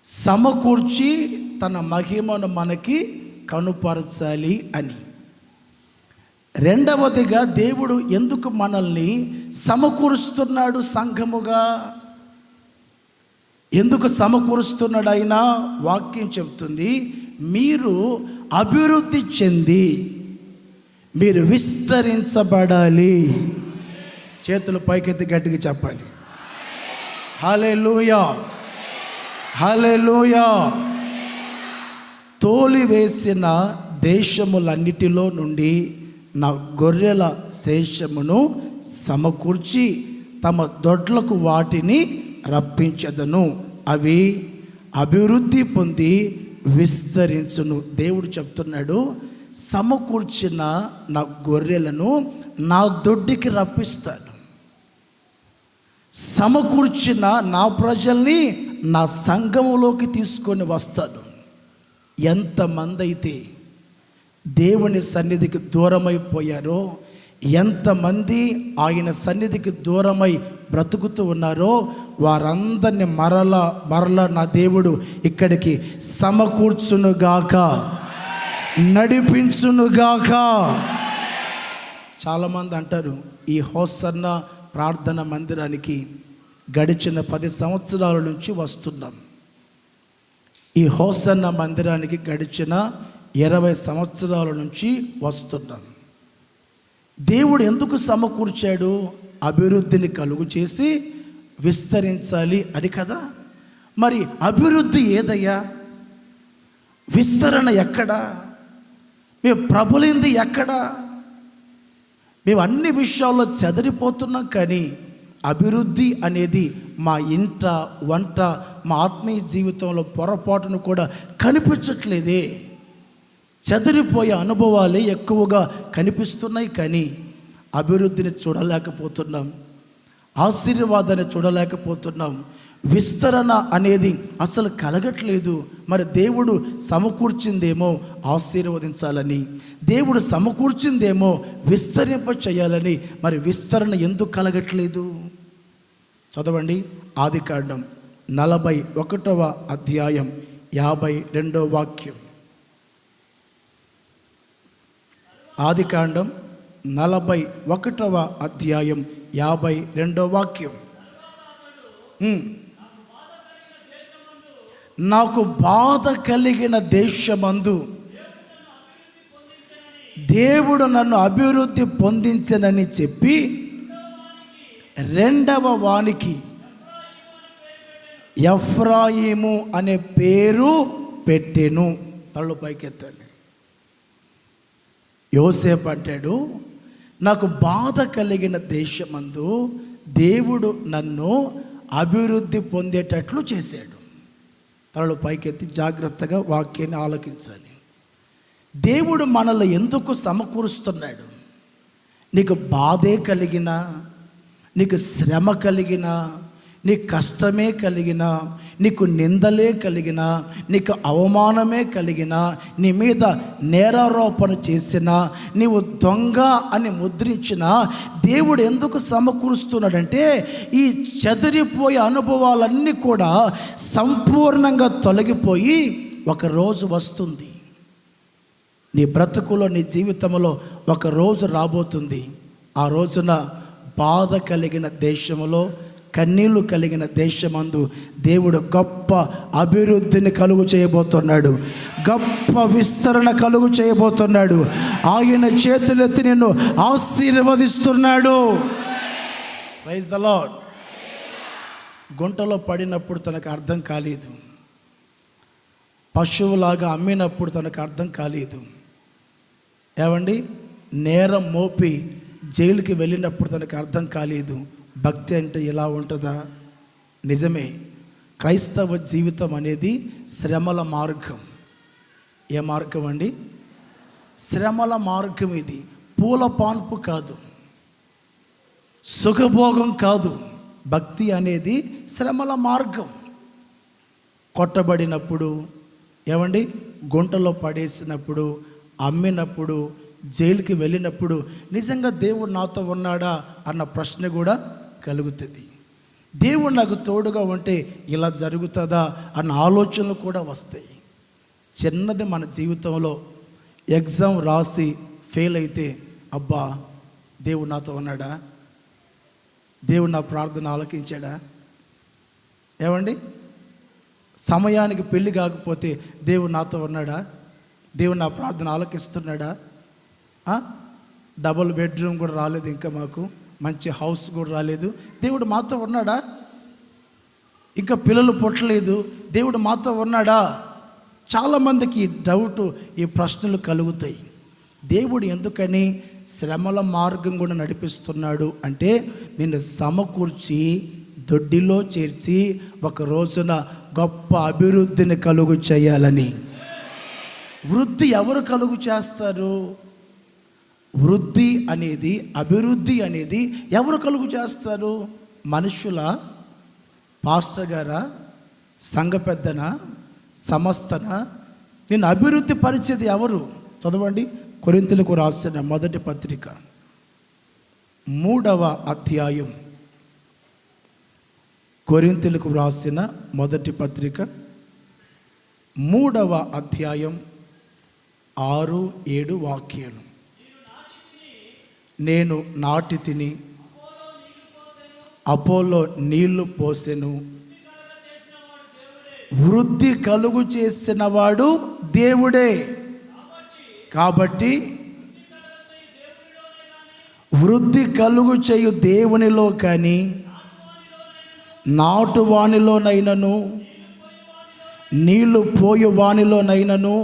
సమకూర్చి తన మహిమను మనకి కనుపరచాలి అని. రెండవదిగా దేవుడు ఎందుకు మనల్ని సమకూరుస్తున్నాడు సంఘముగా? ఎందుకు సమకూరుస్తున్నాడు ఆయన? వాక్యం చెప్తుంది, మీరు అభివృద్ధి చెంది మీరు విస్తరించబడాలి. చేతులు పైకెత్తి గట్టిగా చెప్పాలి, హల్లెలూయా, హల్లెలూయా. తోలివేసిన దేశములన్నిటిలో నుండి నా గొర్రెల శేషమును సమకూర్చి తమ దొడ్లకు వాటిని రప్పించదను. అవి అభివృద్ధి పొంది విస్తరించును. దేవుడు చెప్తున్నాడు, సమకూర్చిన నా గొర్రెలను నా దొడ్డికి రప్పిస్తాను. సమకూర్చిన నా ప్రజల్ని నా సంఘములోకి తీసుకొని వస్తాను. ఎంతమంది అయితే దేవుని సన్నిధికి దూరమైపోయారో, ఎంతమంది ఆయన సన్నిధికి దూరమై బ్రతుకుతూ ఉన్నారో, వారందరినీ మరలా నా దేవుడు ఇక్కడికి సమకూర్చునుగాక, నడిపించునుగాక. చాలామంది అంటారు, ఈ హోసన్న ప్రార్థన మందిరానికి గడిచిన 10 సంవత్సరాల నుంచి వస్తున్నాం. ఈ హోసన్న మందిరానికి గడిచిన 20 సంవత్సరాల నుంచి వస్తున్నాం. దేవుడు ఎందుకు సమకూర్చాడు? అభివృద్ధిని కలుగు చేసి విస్తరించాలి అని కదా. మరి అభివృద్ధి ఏదయ్యా? విస్తరణ ఎక్కడా? మేము ప్రబలింది ఎక్కడా? మేము అన్ని విషయాల్లో చెదరిపోతున్నాం, కానీ అభివృద్ధి అనేది మా ఇంట వంట మా ఆత్మీయ జీవితంలో పొరపాటును కూడా కనిపించట్లేదే. చెదిరిపోయే అనుభవాలే ఎక్కువగా కనిపిస్తున్నాయి, కానీ అభివృద్ధిని చూడలేకపోతున్నాం, ఆశీర్వాదాన్ని చూడలేకపోతున్నాం, విస్తరణ అనేది అసలు కలగట్లేదు. మరి దేవుడు సమకూర్చిందేమో ఆశీర్వదించాలని, దేవుడు సమకూర్చిందేమో విస్తరింప చేయాలని, మరి విస్తరణ ఎందుకు కలగట్లేదు? చదవండి, ఆదికాండం 41వ అధ్యాయం 52వ వాక్యం. ఆదికాండం 41వ అధ్యాయం 52వ వాక్యం. నాకు బాధ కలిగిన దేశమందు దేవుడు నన్ను అభివృద్ధి పొందించనని చెప్పి రెండవ వానికి ఎఫ్రాయిము అనే పేరు పెట్టెను. తళ్ళు పైకెత్తాలి. యోసేపు అంటాడు, నాకు బాధ కలిగిన దేశమందు దేవుడు నన్ను అభివృద్ధి పొందేటట్లు చేశాడు. తలలు పైకెత్తి జాగ్రత్తగా వాక్యాన్ని ఆలకించాలి. దేవుడు మనల్ని ఎందుకు సమకూరుస్తున్నాడు? నీకు బాధే కలిగినా, నీకు శ్రమ కలిగినా, నీకు కష్టమే కలిగినా, నీకు నిందలే కలిగినా, నీకు అవమానమే కలిగినా, నీ మీద నేరారోపణ చేసినా, నీవు దొంగ అని ముద్రించినా, దేవుడు ఎందుకు సమకూరుస్తున్నాడంటే ఈ చెదిరిపోయే అనుభవాలన్నీ కూడా సంపూర్ణంగా తొలగిపోయి ఒక రోజు వస్తుంది. నీ బ్రతుకులో, నీ జీవితంలో ఒక రోజు రాబోతుంది. ఆ రోజున బాధ కలిగిన దేశంలో, కన్నీళ్లు కలిగిన దేశమందు దేవుడు గొప్ప అభివృద్ధిని కలుగు చేయబోతున్నాడు, గొప్ప విస్తరణ కలుగు చేయబోతున్నాడు. ఆయన చేతులెత్తి నిన్ను ఆశీర్వదిస్తున్నాడు. Praise the lord. గుంటలో పడినప్పుడు తనకు అర్థం కాలేదు, పశువులాగా అమ్మినప్పుడు తనకు అర్థం కాలేదు. ఏమండి, నేరం మోపి జైలుకి వెళ్ళినప్పుడు తనకు అర్థం కాలేదు భక్తి అంటే ఇలా ఉంటుందా. నిజమే, క్రైస్తవ జీవితం అనేది శ్రమల మార్గం. ఏ మార్గం అండి? శ్రమల మార్గం. ఇది పూల పాన్పు కాదు, సుఖభోగం కాదు. భక్తి అనేది శ్రమల మార్గం. కొట్టబడినప్పుడు, ఏమండి, గుంటలో పడేసినప్పుడు, అమ్మినప్పుడు, జైలుకి వెళ్ళినప్పుడు నిజంగా దేవుడు నాతో ఉన్నాడా అన్న ప్రశ్న కూడా కలుగుతుంది. దేవుడు నాకు తోడుగా ఉంటే ఇలా జరుగుతుందా అన్న ఆలోచనలు కూడా వస్తాయి. చిన్నది మన జీవితంలో ఎగ్జామ్ రాసి ఫెయిల్ అయితే, అబ్బా దేవుడు నాతో ఉన్నాడా, దేవుడు నా ప్రార్థన ఆలకించాడా. ఏమండి, సమయానికి పెళ్ళి కాకపోతే దేవుడు నాతో ఉన్నాడా, దేవుడు నా ప్రార్థన ఆలకిస్తున్నాడా. డబుల్ బెడ్రూమ్ కూడా రాలేదు, ఇంకా మాకు మంచి హౌస్ కూడా రాలేదు, దేవుడు మాతో ఉన్నాడా. ఇంకా పిల్లలు పుట్టలేదు, దేవుడు మాతో ఉన్నాడా. చాలామందికి డౌట్, ఈ ప్రశ్నలు కలుగుతాయి. దేవుడు ఎందుకని శ్రమల మార్గం కూడా నడిపిస్తున్నాడు అంటే, నిన్ను సమకూర్చి దొడ్డిలో చేర్చి ఒక రోజున గొప్ప అభివృద్ధిని కలుగు చేయాలని. వృద్ధి ఎవరు కలుగు చేస్తారు? వృద్ధి అనేది, అభివృద్ధి అనేది ఎవరు కలుగు చేస్తారు? మనుషుల, పాస్టర్ గారా, సంఘ పెద్దన, సంస్థన? నిన్ను అభివృద్ధి పరిచేది ఎవరు? చదవండి, కొరింథీయులకు రాసిన మొదటి పత్రిక 3వ అధ్యాయం. కొరింథీయులకు రాసిన మొదటి పత్రిక 3వ అధ్యాయం 6-7 వాక్యాలు. నేను నాటి తిని, అపోలో నీళ్లు పోసెను, వృద్ధి కలుగు చేసిన వాడు దేవుడే. కాబట్టి వృద్ధి కలుగు చేయు దేవునిలో కానీ నాటు వానిలోనైనను నీళ్లు పోయు వానిలోనైనను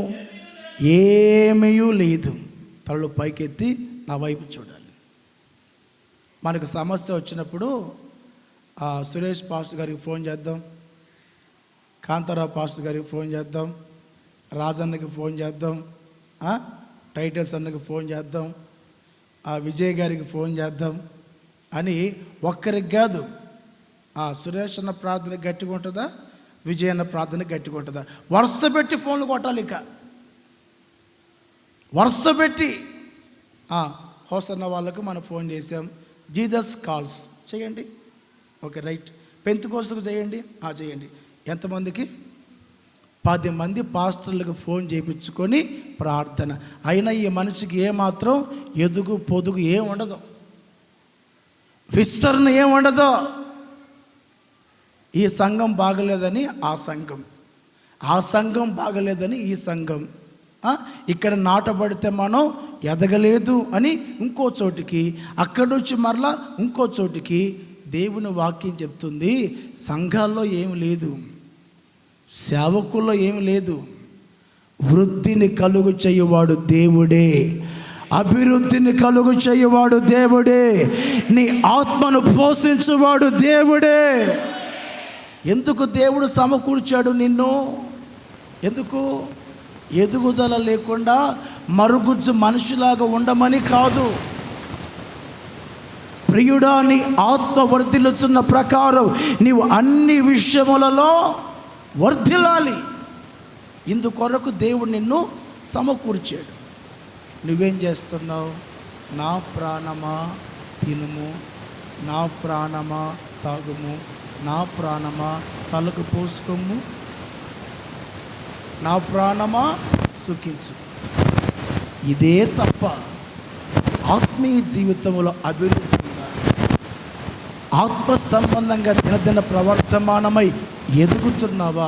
ఏమీ లేదు. తలలు పైకెత్తి నా వైపు చూడాలి. మనకు సమస్య వచ్చినప్పుడు సురేష్ పాస్టర్ గారికి ఫోన్ చేద్దాం, కాంతారావు పాస్టర్ గారికి ఫోన్ చేద్దాం, రాజన్నకి ఫోన్ చేద్దాం, టైటస్ అన్నకి ఫోన్ చేద్దాం, విజయ్ గారికి ఫోన్ చేద్దాం అని ఒక్కరికి కాదు. సురేష్ అన్న ప్రార్థన గట్టిగా ఉంటుందా, విజయ్ అన్న ప్రార్థన గట్టిగా ఉంటుందా? వరుస పెట్టి ఫోన్లు కొట్టాలి. ఇక వరుస పెట్టి హోసన్న వాళ్ళకు మనం ఫోన్ చేసాం, జీసస్ కాల్స్ చేయండి, ఓకే రైట్. పెంతెకోస్తుకు చేయండి, చేయండి. ఎంతమందికి? 10 మంది పాస్టర్లకు ఫోన్ చేయించుకొని ప్రార్థన. అయినా ఈ మనిషికి ఏమాత్రం ఎదుగు పొదుగు ఏం ఉండదు, విస్తరణ ఏం ఉండదు. ఈ సంఘం బాగలేదని ఆ సంఘం బాగలేదని ఈ సంఘం, ఇక్కడ నాటబడితే మనం ఎదగలేదు అని ఇంకో చోటికి, అక్కడి నుంచి మరలా ఇంకో చోటికి. దేవుని వాక్యం చెప్తుంది, సంఘాల్లో ఏమి లేదు, సేవకుల్లో ఏమి లేదు. వృద్ధిని కలుగు చేయువాడు దేవుడే, అభివృద్ధిని కలుగు చేయువాడు దేవుడే, నీ ఆత్మను పోషించువాడు దేవుడే. ఎందుకు దేవుడు సమకూర్చాడు నిన్ను? ఎందుకు? ఎదుగుదల లేకుండా మరుగుజ్జు మనిషిలాగా ఉండమని కాదు. ప్రియుడా, నీ ఆత్మ వర్ధిల్లుచున్న ప్రకారం నీవు అన్ని విషయములలో వర్ధిల్లాలి. ఇందుకొరకు దేవుడు నిన్ను సమకూర్చాడు. నువ్వేం చేస్తున్నావు? నా ప్రాణమా తినుము, నా ప్రాణమా తాగుము, నా ప్రాణమా తలకు పోసుకోము, నా ప్రాణమా సుఖించు. ఇదే తప్ప ఆత్మీయ జీవితంలో అభివృద్ధి ఉందా? ఆత్మ సంబంధంగా దినదిన ప్రవర్తమానమై ఎదుగుతున్నావా?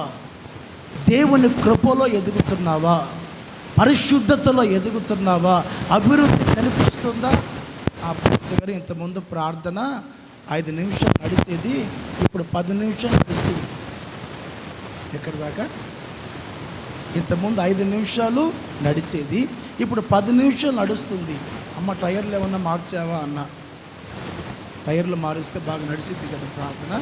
దేవుని కృపలో ఎదుగుతున్నావా? పరిశుద్ధతలో ఎదుగుతున్నావా? అభివృద్ధి కనిపిస్తుందా? ఆ పాస్టర్ గారు ఇంతకుముందు ప్రార్థన 5 నిమిషాలు నడిచేది, ఇప్పుడు 10 నిమిషాలు నడుస్తుంది. ఎక్కడి దాకా? ఇంతకుముందు 5 నిమిషాలు నడిచేది, ఇప్పుడు 10 నిమిషాలు నడుస్తుంది. అమ్మ టైర్లు ఏమన్నా మార్చావా అన్న. టైర్లు మారిస్తే బాగా నడిచింది కదా ప్రార్థన,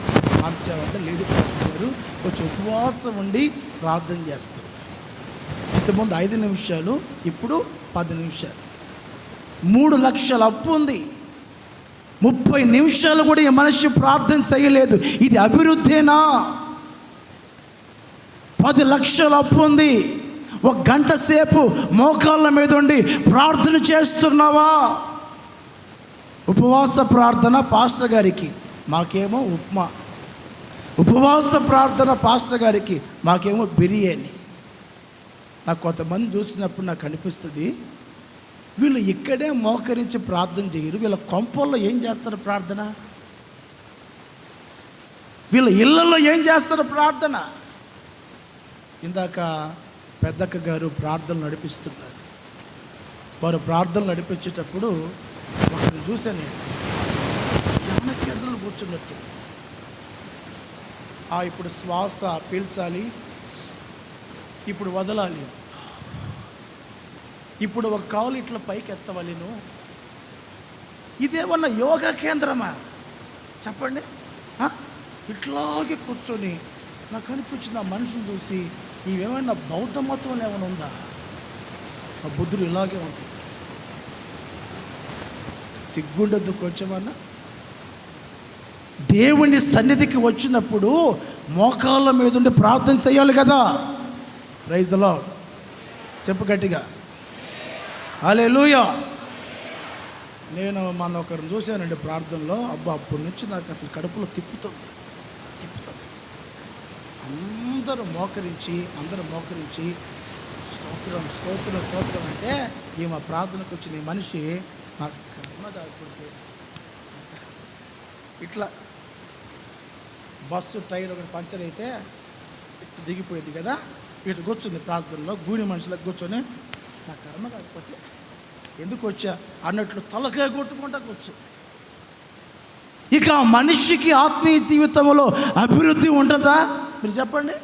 మార్చావంటే లేదు పాస్టర్ గారు, కొంచెం ఉపవాసం ఉండి ప్రార్థన చేస్తారు. ఇంతకుముందు 5 నిమిషాలు, ఇప్పుడు 10 నిమిషాలు. 3 లక్షల అప్పు ఉంది, 30 నిమిషాలు కూడా ఈ మనిషి ప్రార్థన చేయలేదు. ఇది అభివృద్ధేనా? 10 లక్షల అప్పు ఉంది, 1 గంట సేపు మోకాళ్ళ మీద ఉండి ప్రార్థన చేస్తున్నావా? ఉపవాస ప్రార్థన పాస్టర్ గారికి, మాకేమో ఉప్మా. ఉపవాస ప్రార్థన పాస్టర్ గారికి, మాకేమో బిర్యానీ. నాకు కొంతమంది చూసినప్పుడు నాకు అనిపిస్తుంది, వీళ్ళు ఇక్కడే మోకరించి ప్రార్థన చేయరు, వీళ్ళ కొంపల్లో ఏం చేస్తారు ప్రార్థన? వీళ్ళ ఇళ్ళల్లో ఏం చేస్తారు ప్రార్థన? ఇందాక పెద్దక్క గారు ప్రార్థనలు నడిపిస్తున్నారు. వారు ప్రార్థనలు నడిపించేటప్పుడు ఒకరిని చూశాను నేను, వెనక్కి ఎదురు కూర్చున్నట్టు. ఇప్పుడు శ్వాస పీల్చాలి, ఇప్పుడు వదలాలి, ఇప్పుడు ఒక కాలు ఇట్లా పైకి ఎత్తవాలి. నువ్వు ఇదేమన్నా యోగా కేంద్రమా చెప్పండి? ఇట్లాగే కూర్చొని నాకు అనిపించింది ఆ మనిషిని చూసి, ఇవేమైనా బౌద్ధ మతం ఏమైనా ఉందా? ఆ బుద్ధుడు ఇలాగే ఉంటుంది. సిగ్గుండద్దు కొంచెమన్నా? దేవుని సన్నిధికి వచ్చినప్పుడు మోకాళ్ళ మీద ఉండి ప్రార్థన చేయాలి కదా. ప్రైజ్ ది లార్డ్, చెప్పు గట్టిగా హల్లెలూయా. నేను మన ఒకరిని చూశానండి ప్రార్థనలో, అబ్బా అప్పటి నుంచి నాకు అసలు కడుపులో తిప్పుతుంది. అందరూ మోకరించి స్తోత్రం స్తోత్రం స్తోత్రం అంటే, ఈమె ప్రార్థనకు వచ్చిన ఈ మనిషి నాకు దాచుకుంటే ఇట్లా బస్సు టైర్ ఒకటి పంచర్ అయితే ఇట్లా దిగిపోయింది కదా, ఇటు కూర్చుంది ప్రార్థనలో, గూని మనుషులకు కూర్చొని నా కర్మ కాకపోతే ఎందుకు వచ్చా అన్నట్లు తలకాయ కొట్టుకుంటా కూర్చో. ఇక మనిషికి ఆత్మీయ జీవితంలో అభివృద్ధి ఉంటుందా? మీరు చెప్పండి.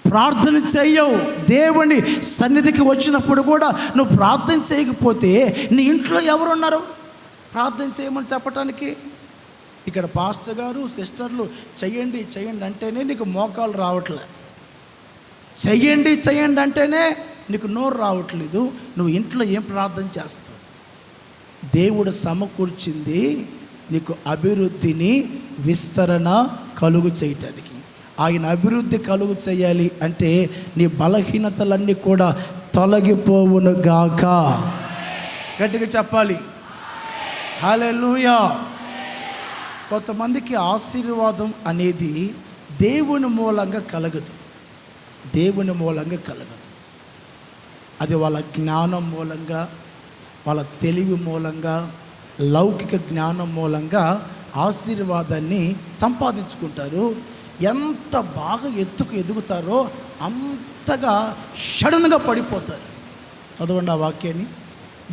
ప్రార్థన చేయవు. దేవుని సన్నిధికి వచ్చినప్పుడు కూడా నువ్వు ప్రార్థన చేయకపోతే నీ ఇంట్లో ఎవరున్నారు ప్రార్థన చేయమని చెప్పటానికి? ఇక్కడ పాస్టర్ గారు సిస్టర్లు చెయ్యండి చెయ్యండి అంటేనే నీకు మోకాలు రావట్లే, చెయ్యండి చెయ్యండి అంటేనే నీకు నోరు రావట్లేదు. నువ్వు ఇంట్లో ఏం ప్రార్థన చేస్తావు? దేవుడు సమకూర్చింది నీకు అభివృద్ధిని, విస్తరణ కలుగు చేయటానికి. ఆయన అభివృద్ధి కలుగు చేయాలి అంటే నీ బలహీనతలన్నీ కూడా తొలగిపోవును గాక. గట్టిగా చెప్పాలి హల్లెలూయా. కొంతమందికి ఆశీర్వాదం అనేది దేవుని మూలంగా కలగదు, దేవుని మూలంగా కలగదు. అది వాళ్ళ జ్ఞానం మూలంగా, వాళ్ళ తెలివి మూలంగా, లౌకిక జ్ఞానం మూలంగా ఆశీర్వాదాన్ని సంపాదించుకుంటారు. ఎంత బాగా ఎదుగుతారో అంతగా సడన్గా పడిపోతారు. చదవండి ఆ వాక్యాన్ని,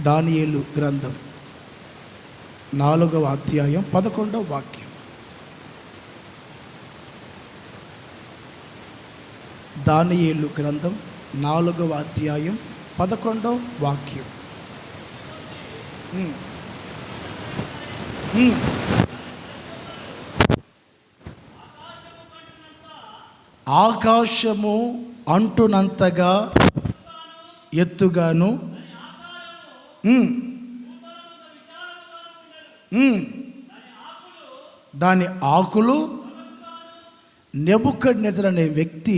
దానియేలు గ్రంథం 4వ అధ్యాయం 11వ వాక్యం. దానియేలు గ్రంథం 4వ అధ్యాయం 11వ వాక్యం. ఆకాశము అంటునంతగా ఎత్తుగాను దాని ఆకులు నెబుకద్నెజర్ అనే వ్యక్తి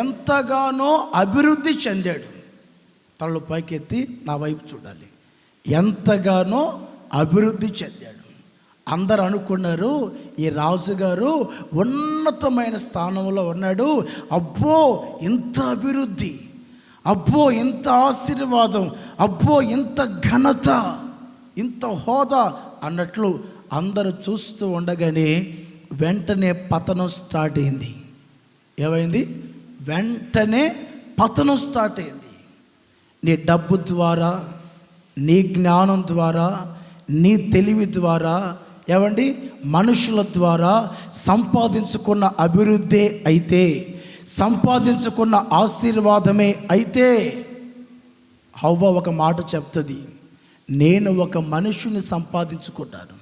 ఎంతగానో అభివృద్ధి చెందాడు. తనలు పైకెత్తి నా వైపు చూడాలి. ఎంతగానో అభివృద్ధి చెందాడు. అందరూ అనుకున్నారు ఈ రాజుగారు ఉన్నతమైన స్థానంలో ఉన్నాడు, అబ్బో ఇంత అభివృద్ధి, అబ్బో ఇంత ఆశీర్వాదం, అబ్బో ఇంత ఘనత, ఇంత హోదా అన్నట్లు అందరూ చూస్తూ ఉండగానే వెంటనే పతనం స్టార్ట్ అయింది. ఏమైంది? వెంటనే పతనం స్టార్ట్ అయింది. నీ డబ్బు ద్వారా, నీ జ్ఞానం ద్వారా, నీ తెలివి ద్వారా, ఏమండి మనుషుల ద్వారా సంపాదించుకున్న అభివృద్ధి అయితే, సంపాదించుకున్న ఆశీర్వాదమే అయితే హవ్వ ఒక మాట చెప్తుంది, నేను ఒక మనుషుని సంపాదించుకున్నాను,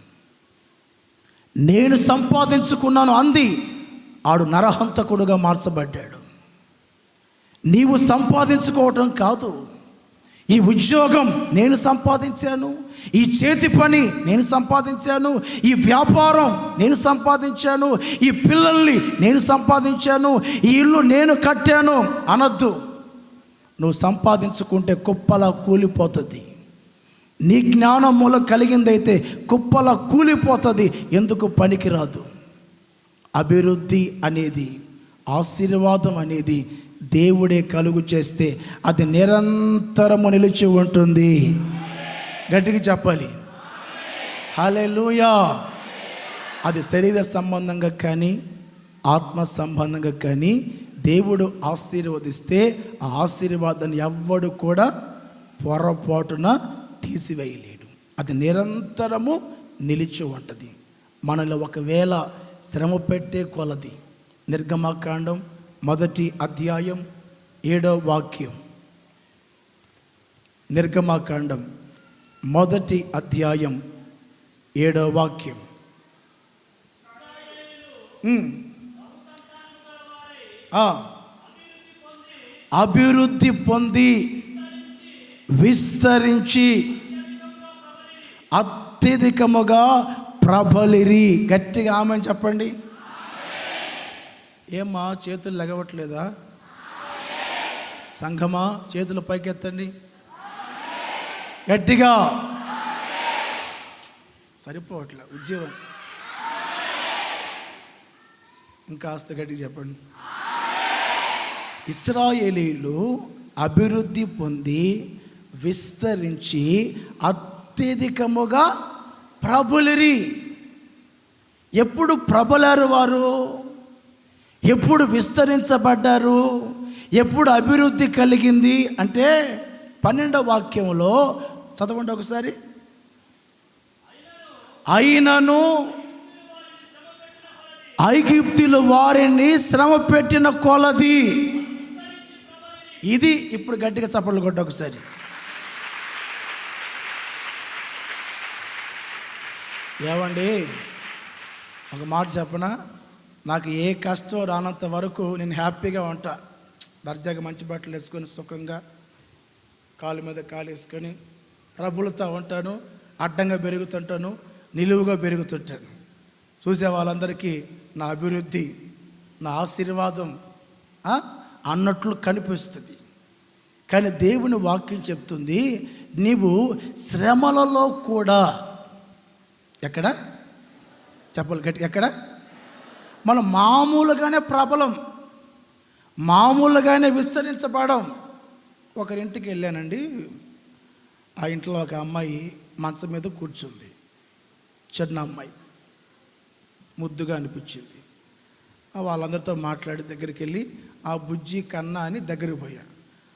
నేను సంపాదించుకున్నాను అంది. ఆడు నరహంతకుడుగా మార్చబడ్డాడు. నీవు సంపాదించుకోవటం కాదు, ఈ ఉద్యోగం నేను సంపాదించాను, ఈ చేతి పని నేను సంపాదించాను, ఈ వ్యాపారం నేను సంపాదించాను, ఈ పిల్లల్ని నేను సంపాదించాను, ఈ ఇల్లు నేను కట్టాను అనొద్దు. నువ్వు సంపాదించుకుంటే కుప్పలా కూలిపోతుంది. నీ జ్ఞానం మూలం కలిగిందైతే కుప్పలా కూలిపోతుంది, ఎందుకు పనికిరాదు. అభివృద్ధి అనేది, ఆశీర్వాదం అనేది దేవుడే కలుగు చేస్తే అది నిరంతరము నిలిచి ఉంటుంది. గట్టిగా చెప్పాలి హల్లెలూయా. అది శరీర సంబంధంగా కానీ ఆత్మ సంబంధంగా కానీ దేవుడు ఆశీర్వదిస్తే ఆ ఆశీర్వాదాన్ని ఎవ్వడు కూడా పొరపాటున తీసివేయలేడు. అది నిరంతరము నిలిచి ఉంటుంది. మనలో ఒకవేళ శ్రమ పెట్టే కొలది, నిర్గమకాండం 1వ అధ్యాయం 7వ వాక్యం, నిర్గమకాండం 1వ అధ్యాయం 7వ వాక్యం. అభివృద్ధి పొంది విస్తరించి అత్యధికముగా ప్రబలిరి. గట్టిగా ఆమెను చెప్పండి. ఏమ్మా చేతులు లెగవట్లేదా? సంఘమా చేతులు పైకెత్తండి గట్టిగా. సరిపోవట్లే ఉద్యోగం, ఇంకాస్త గట్టిగా చెప్పండి. ఇశ్రాయేలీయులు అభివృద్ధి పొంది విస్తరించి అత్యధికముగా ప్రబలిరి. ఎప్పుడు ప్రబలారు వారు? ఎప్పుడు విస్తరించబడ్డారు? ఎప్పుడు అభివృద్ధి కలిగింది అంటే 12వ వాక్యంలో చదవండి ఒకసారి. అయినను ఐగుప్తులు వారిని శ్రమ పెట్టిన కొలది. ఇది ఇప్పుడు గట్టిగా చప్పట్లు కొట్టు ఒకసారి. ఏమండి ఒక మాట చెప్పనా, నాకు ఏ కష్టం రానంత వరకు నేను హ్యాపీగా ఉంటా. దర్జాగా మంచి బట్టలు వేసుకొని సుఖంగా కాలు మీద కాలు వేసుకొని ప్రభులతో ఉంటాను, అడ్డంగా పెరుగుతుంటాను, నిలువుగా పెరుగుతుంటాను. చూసే వాళ్ళందరికీ నా అభివృద్ధి, నా ఆశీర్వాదం అన్నట్లు కనిపిస్తుంది. కానీ దేవుని వాక్యం చెప్తుంది, నీవు శ్రమలలో కూడా ఎక్కడ చెప్పాలి గట్టి, ఎక్కడ మనం మామూలుగానే ప్రబలం, మామూలుగానే విస్తరించబడం. ఒకరింటికి వెళ్ళానండి, ఆ ఇంట్లో ఒక అమ్మాయి మంచం మీద కూర్చుంది, చిన్న అమ్మాయి, ముద్దుగా అనిపించింది. వాళ్ళందరితో మాట్లాడి దగ్గరికి వెళ్ళి ఆ బుజ్జి కన్నా అని దగ్గరికి పోయా.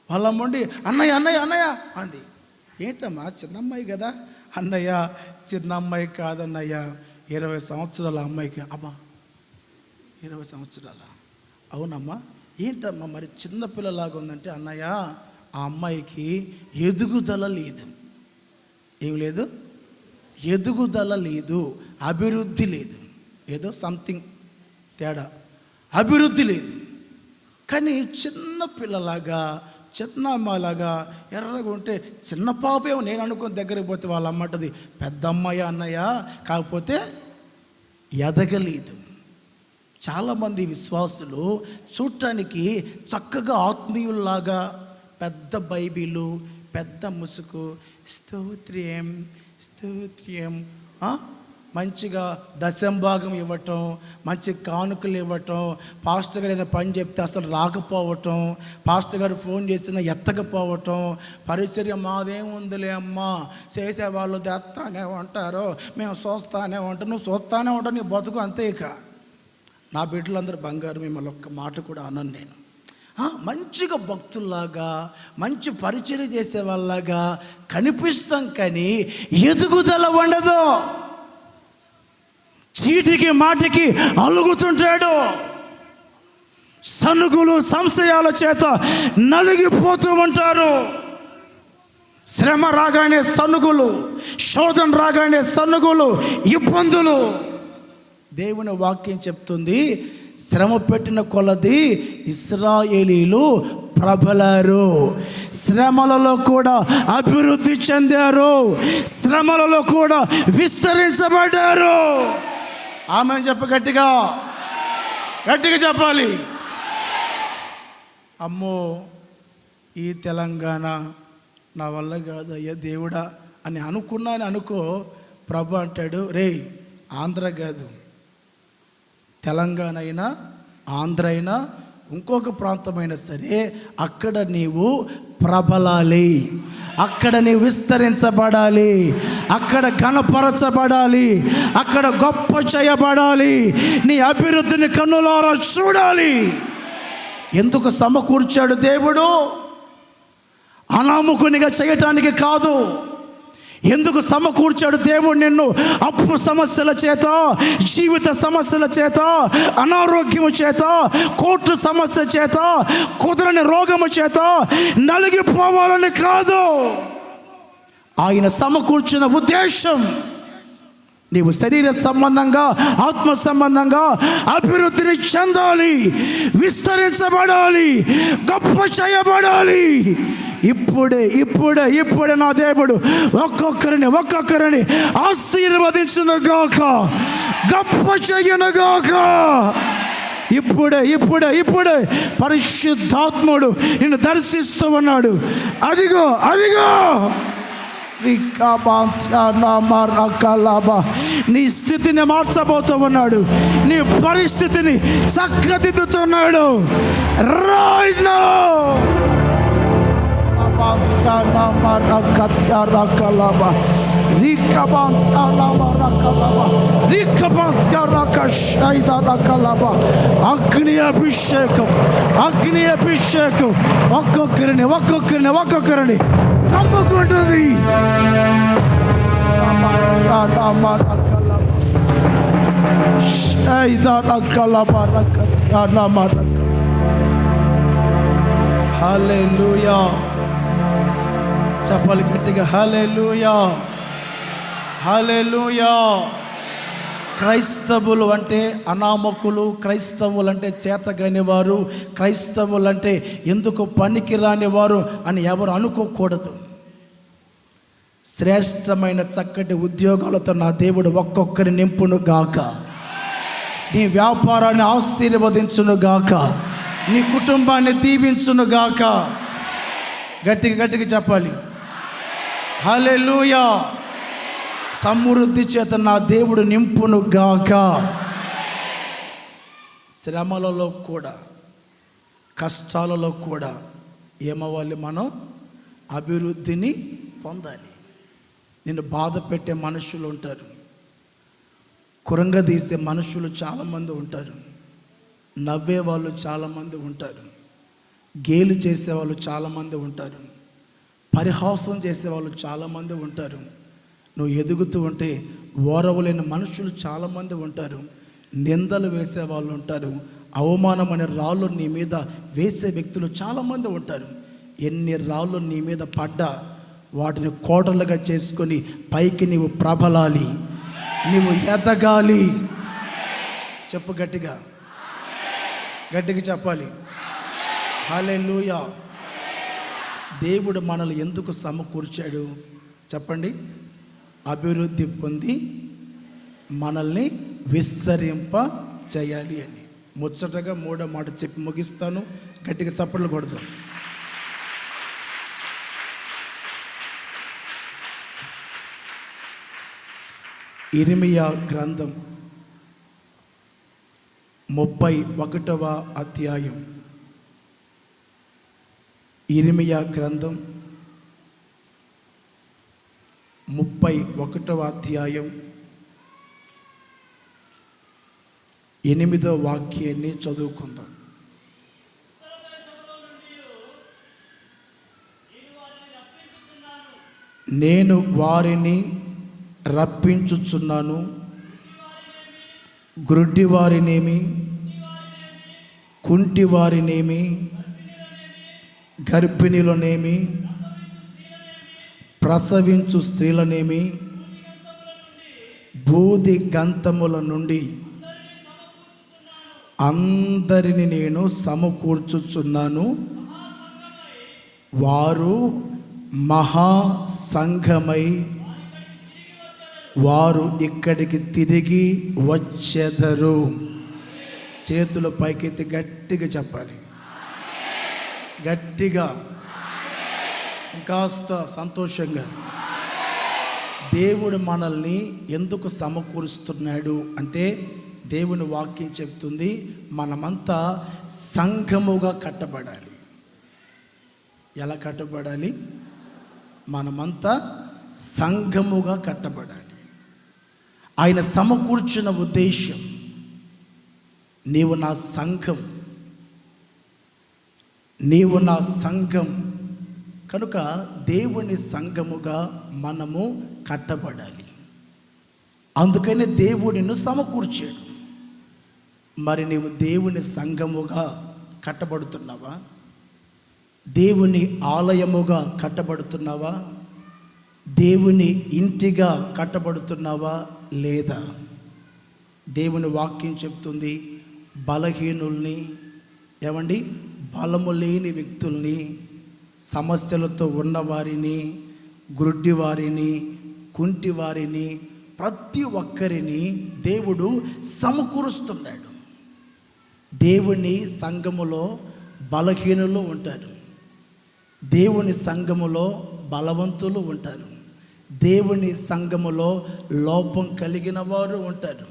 వాళ్ళమ్మండి అన్నయ్య అన్నయ్య అన్నయ్య అంది. ఏంటమ్మా చిన్నమ్మాయి కదా? అన్నయ్య చిన్న అమ్మాయి కాదన్నయ్య, 20 సంవత్సరాల అమ్మాయికి. అమ్మా 20 సంవత్సరాల? అవునమ్మా. ఏంటమ్మా మరి చిన్నపిల్లలాగా ఉందంటే, అన్నయ్య ఆ అమ్మాయికి ఎదుగుదల లేదు. ఏం లేదు? ఎదుగుదల లేదు, అభివృద్ధి లేదు, ఏదో సంథింగ్ తేడా, అభివృద్ధి లేదు. కానీ చిన్న పిల్లలాగా, చిన్న అమ్మాయిలాగా ఎర్రగా ఉంటే చిన్న పాపేమో నేను అనుకుని దగ్గరికి పోతే వాళ్ళ అమ్మంటది పెద్ద అమ్మాయి అన్నయ్య, కాకపోతే ఎదగలేదు. చాలామంది విశ్వాసులు చూడటానికి చక్కగా ఆత్మీయుల్లాగా, పెద్ద బైబిలు, పెద్ద ముసుగు, స్తోత్రం స్తోత్రం, మంచిగా దశంభాగం ఇవ్వటం, మంచి కానుకలు ఇవ్వటం, పాస్టర్ గారు ఏదైనా పని చెప్తే అసలు రాకపోవటం, పాస్టర్ గారు ఫోన్ చేసినా ఎత్తకపోవటం, పరిచర్య మాదేముందిలే అమ్మా, చేసేవాళ్ళు తెస్తానే ఉంటారు, మేము చూస్తానే ఉంటాం. నువ్వు చూస్తానే ఉంటావు, నీ బతుకు అంతే. ఇక నా బిడ్డలందరూ బంగారు, మిమ్మల్ని ఒక్క మాట కూడా అనను నేను. మంచిగా భక్తుల్లాగా, మంచి పరిచర్య చేసే వాళ్ళలాగా కనిపిస్తాం, కానీ ఎదుగుదల ఉండదు. చీటికి మాటికి అలుగుతుంటాడు, సనుగులు సంశయాల చేత నలిగిపోతూ ఉంటారు. శ్రమ రాగానే సనుగులు, శోధన రాగానే సనుగులు, ఇబ్బందులు. దేవుని వాక్యం చెప్తుంది, శ్రమ పెట్టిన కొలది ఇశ్రాయేలీలు ప్రబలారు, శ్రమలలో కూడా అభివృద్ధి చెందారు, శ్రమలలో కూడా విస్తరించబడ్డారు. ఆమె చెప్ప గట్టిగా, గట్టిగా చెప్పాలి. అమ్మో ఈ తెలంగాణ నా వల్ల కాదయ్యా దేవుడా అని అనుకున్నాను అనుకో, ప్రభు అంటాడు, రే ఆంధ్ర కాదు, తెలంగాణ అయినా ఆంధ్ర అయినా ఇంకొక ప్రాంతమైనా సరే అక్కడ నీవు ప్రబలాలి, అక్కడ నీవు విస్తరించబడాలి, అక్కడ ఘనపరచబడాలి, అక్కడ గొప్ప చేయబడాలి, నీ అభివృద్ధిని కన్నులారా చూడాలి. ఎందుకు సమకూర్చాడు దేవుడు? అనామకునిగా చేయటానికి కాదు. ఎందుకు సమకూర్చాడు దేవుడు నిన్ను? అప్పు సమస్యల చేత, జీవిత సమస్యల చేత, అనారోగ్యము చేత, కోర్టు సమస్య చేత, కుదరని రోగము చేత నలిగిపోవాలని కాదు. ఆయన సమకూర్చిన ఉద్దేశం నీవు శరీర సంబంధంగా, ఆత్మ సంబంధంగా అభివృద్ధిని చెందాలి, విస్తరించబడాలి, గొప్ప చేయబడాలి. ఇప్పుడే ఇప్పుడే ఇప్పుడే నా దేవుడు ఒక్కొక్కరిని ఆశీర్వదించునుగాక, గొప్ప చేయనుగాక. ఇప్పుడే ఇప్పుడే ఇప్పుడే పరిశుద్ధాత్ముడు నిన్ను దర్శిస్తూ ఉన్నాడు. అదిగో అదిగో నీ స్థితిని మార్చబోతూ ఉన్నాడు, నీ పరిస్థితిని చక్కదిద్దుతున్నాడు. రైట్ నౌ అగ్ని అభిషేకం, అగ్ని అభిషేకం ఒక్కొక్కరిని కమ్ముకుంటుంది. హల్లెలూయా, చెప్పాలి గట్టిగా, హల్లెలూయా, హల్లెలూయా. క్రైస్తవులు అంటే అనామకులు, క్రైస్తవులు అంటే చేతగాని వారు, క్రైస్తవులు అంటే ఎందుకు పనికిరాని వారు అని ఎవరు అనుకోకూడదు. శ్రేష్టమైన చక్కటి ఉద్యోగాలతో నా దేవుడు ఒక్కొక్కరి నింపును గాక, నీ వ్యాపారాన్ని ఆశీర్వదించును గాక, నీ కుటుంబాన్ని దీవించును గాక. గట్టిగా గట్టిగా చెప్పాలి, హల్లెలూయా. సమృద్ధి చేత నా దేవుడు నింపును గాక. శ్రమలలో కూడా, కష్టాలలో కూడా ఏమవ్వాలి? మనం అభివృద్ధిని పొందాలి. నిన్ను బాధ పెట్టే మనుషులు ఉంటారు, కురంగదీసే మనుషులు చాలామంది ఉంటారు, నవ్వే వాళ్ళు చాలామంది ఉంటారు, గేలు చేసేవాళ్ళు చాలామంది ఉంటారు, పరిహాసం చేసేవాళ్ళు చాలామంది ఉంటారు. నువ్వు ఎదుగుతూ ఉంటే ఓరవలేని మనుషులు చాలామంది ఉంటారు, నిందలు వేసేవాళ్ళు ఉంటారు, అవమానం అనే రాళ్ళు నీ మీద వేసే వ్యక్తులు చాలామంది ఉంటారు. ఎన్ని రాళ్ళు నీ మీద పడ్డా వాటిని కోటలుగా చేసుకొని పైకి నీవు ప్రబలాలి, నీవు ఎదగాలి. చెప్పు గట్టిగా, గట్టిగా చెప్పాలి, హల్లెలూయా. దేవుడు మనల్ని ఎందుకు సమకూర్చాడు చెప్పండి? అభివృద్ధి పొంది మనల్ని విస్తరింప చేయాలి అని. ముచ్చటగా మూడో మాట చెప్పి ముగిస్తాను, గట్టిగా చప్పట్లు కొడదాం. ఇర్మియా గ్రంథం 31వ అధ్యాయం. ఇర్మియా గ్రంథం 31వ అధ్యాయం 8వ వాక్యాన్ని చదువుకుందాం. నేను వారిని రప్పించుచున్నాను, గ్రుడ్డి వారినేమి, కుంటి వారినేమి, గర్భిణీలనేమి, ప్రసవించు స్త్రీలనేమి బూది గంతముల నుండి అందరిని నేను సమకూర్చుచున్నాను. వారు మహా సంఘమై వారు ఇక్కడికి తిరిగి వచ్చెదరు. చేతుల పైకెత్తి గట్టిగా చెప్పాలి, గట్టిగా, ఇంకాస్త సంతోషంగా. దేవుడు మనల్ని ఎందుకు సమకూరుస్తున్నాడు అంటే, దేవుని వాక్యం చెప్తుంది మనమంతా సంఘముగా కట్టబడాలి. ఎలా కట్టబడాలి? మనమంతా సంఘముగా కట్టబడాలి. ఆయన సమకూర్చిన ఉద్దేశం, నీవు నా సంఘం, నీవు నా సంఘం కనుక దేవుని సంఘముగా మనము కట్టబడాలి. అందుకనే దేవుడు నిన్ను సమకూర్చాడు. మరి నీవు దేవుని సంఘముగా కట్టబడుతున్నావా? దేవుని ఆలయముగా కట్టబడుతున్నావా? దేవుని ఇంటిగా కట్టబడుతున్నావా లేదా? దేవుని వాక్యం చెప్తుంది, బలహీనుల్ని, ఏమండి, బలము లేని వ్యక్తుల్ని, సమస్యలతో ఉన్నవారిని, గ్రుడ్డి వారిని, కుంటి వారిని, ప్రతి ఒక్కరిని దేవుడు సమకూరుస్తున్నాడు. దేవుని సంఘములో బలహీనులు ఉంటారు, దేవుని సంఘములో బలవంతులు ఉంటారు, దేవుని సంఘములో లోపం కలిగిన వారు ఉంటారు.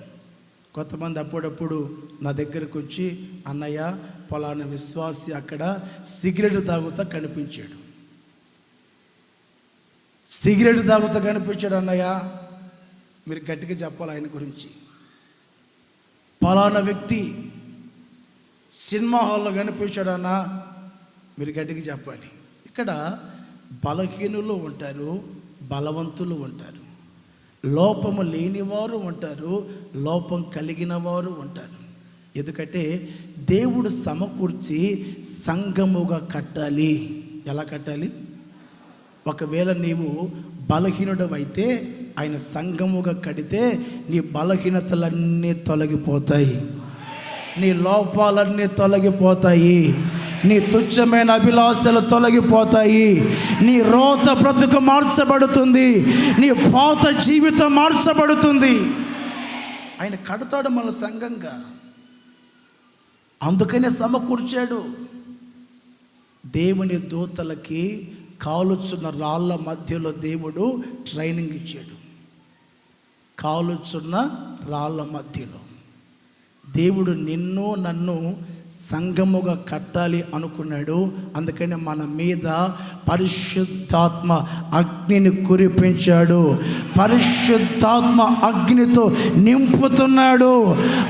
కొంతమంది అప్పుడప్పుడు నా దగ్గరకు వచ్చి, అన్నయ్య పలానా విశ్వాసి అక్కడ సిగరెట్ తాగుతా కనిపించాడు, సిగరెట్ తాగుతా కనిపించాడు అన్నయ్య. మీరు గట్టిగా చెప్పాలి ఆయన గురించి. పలానా వ్యక్తి సినిమా హాల్లో కనిపించాడు అన్న, మీరు గట్టిగా చెప్పాలి. ఇక్కడ బలహీనులు ఉంటారు, బలవంతులు ఉంటారు, లోపము లేనివారు ఉంటారు, లోపం కలిగిన వారు ఉంటారు. ఎందుకంటే దేవుడు సమకూర్చి సంఘముగా కట్టాలి. ఎలా కట్టాలి? ఒకవేళ నీవు బలహీనుడవైతే ఆయన సంఘముగా కడితే నీ బలహీనతలన్నీ తొలగిపోతాయి, నీ లోపాలన్నీ తొలగిపోతాయి, నీ తుచ్చమైన అభిలాషలు తొలగిపోతాయి, నీ రోత బ్రతుకు మార్చబడుతుంది, నీ పాత జీవితం మార్చబడుతుంది. ఆయన కడతాడు మన సంఘంగా, అందుకనే సమకూర్చాడు. దేవుని దూతలకి కాలుచున్న రాళ్ళ మధ్యలో దేవుడు ట్రైనింగ్ ఇచ్చాడు. కాలుచున్న రాళ్ళ మధ్యలో దేవుడు నిన్ను నన్ను సంఘముగా కట్టాలి అనుకున్నాడు. అందుకని మన మీద పరిశుద్ధాత్మ అగ్నిని కురిపించాడు, పరిశుద్ధాత్మ అగ్నితో నింపుతున్నాడు,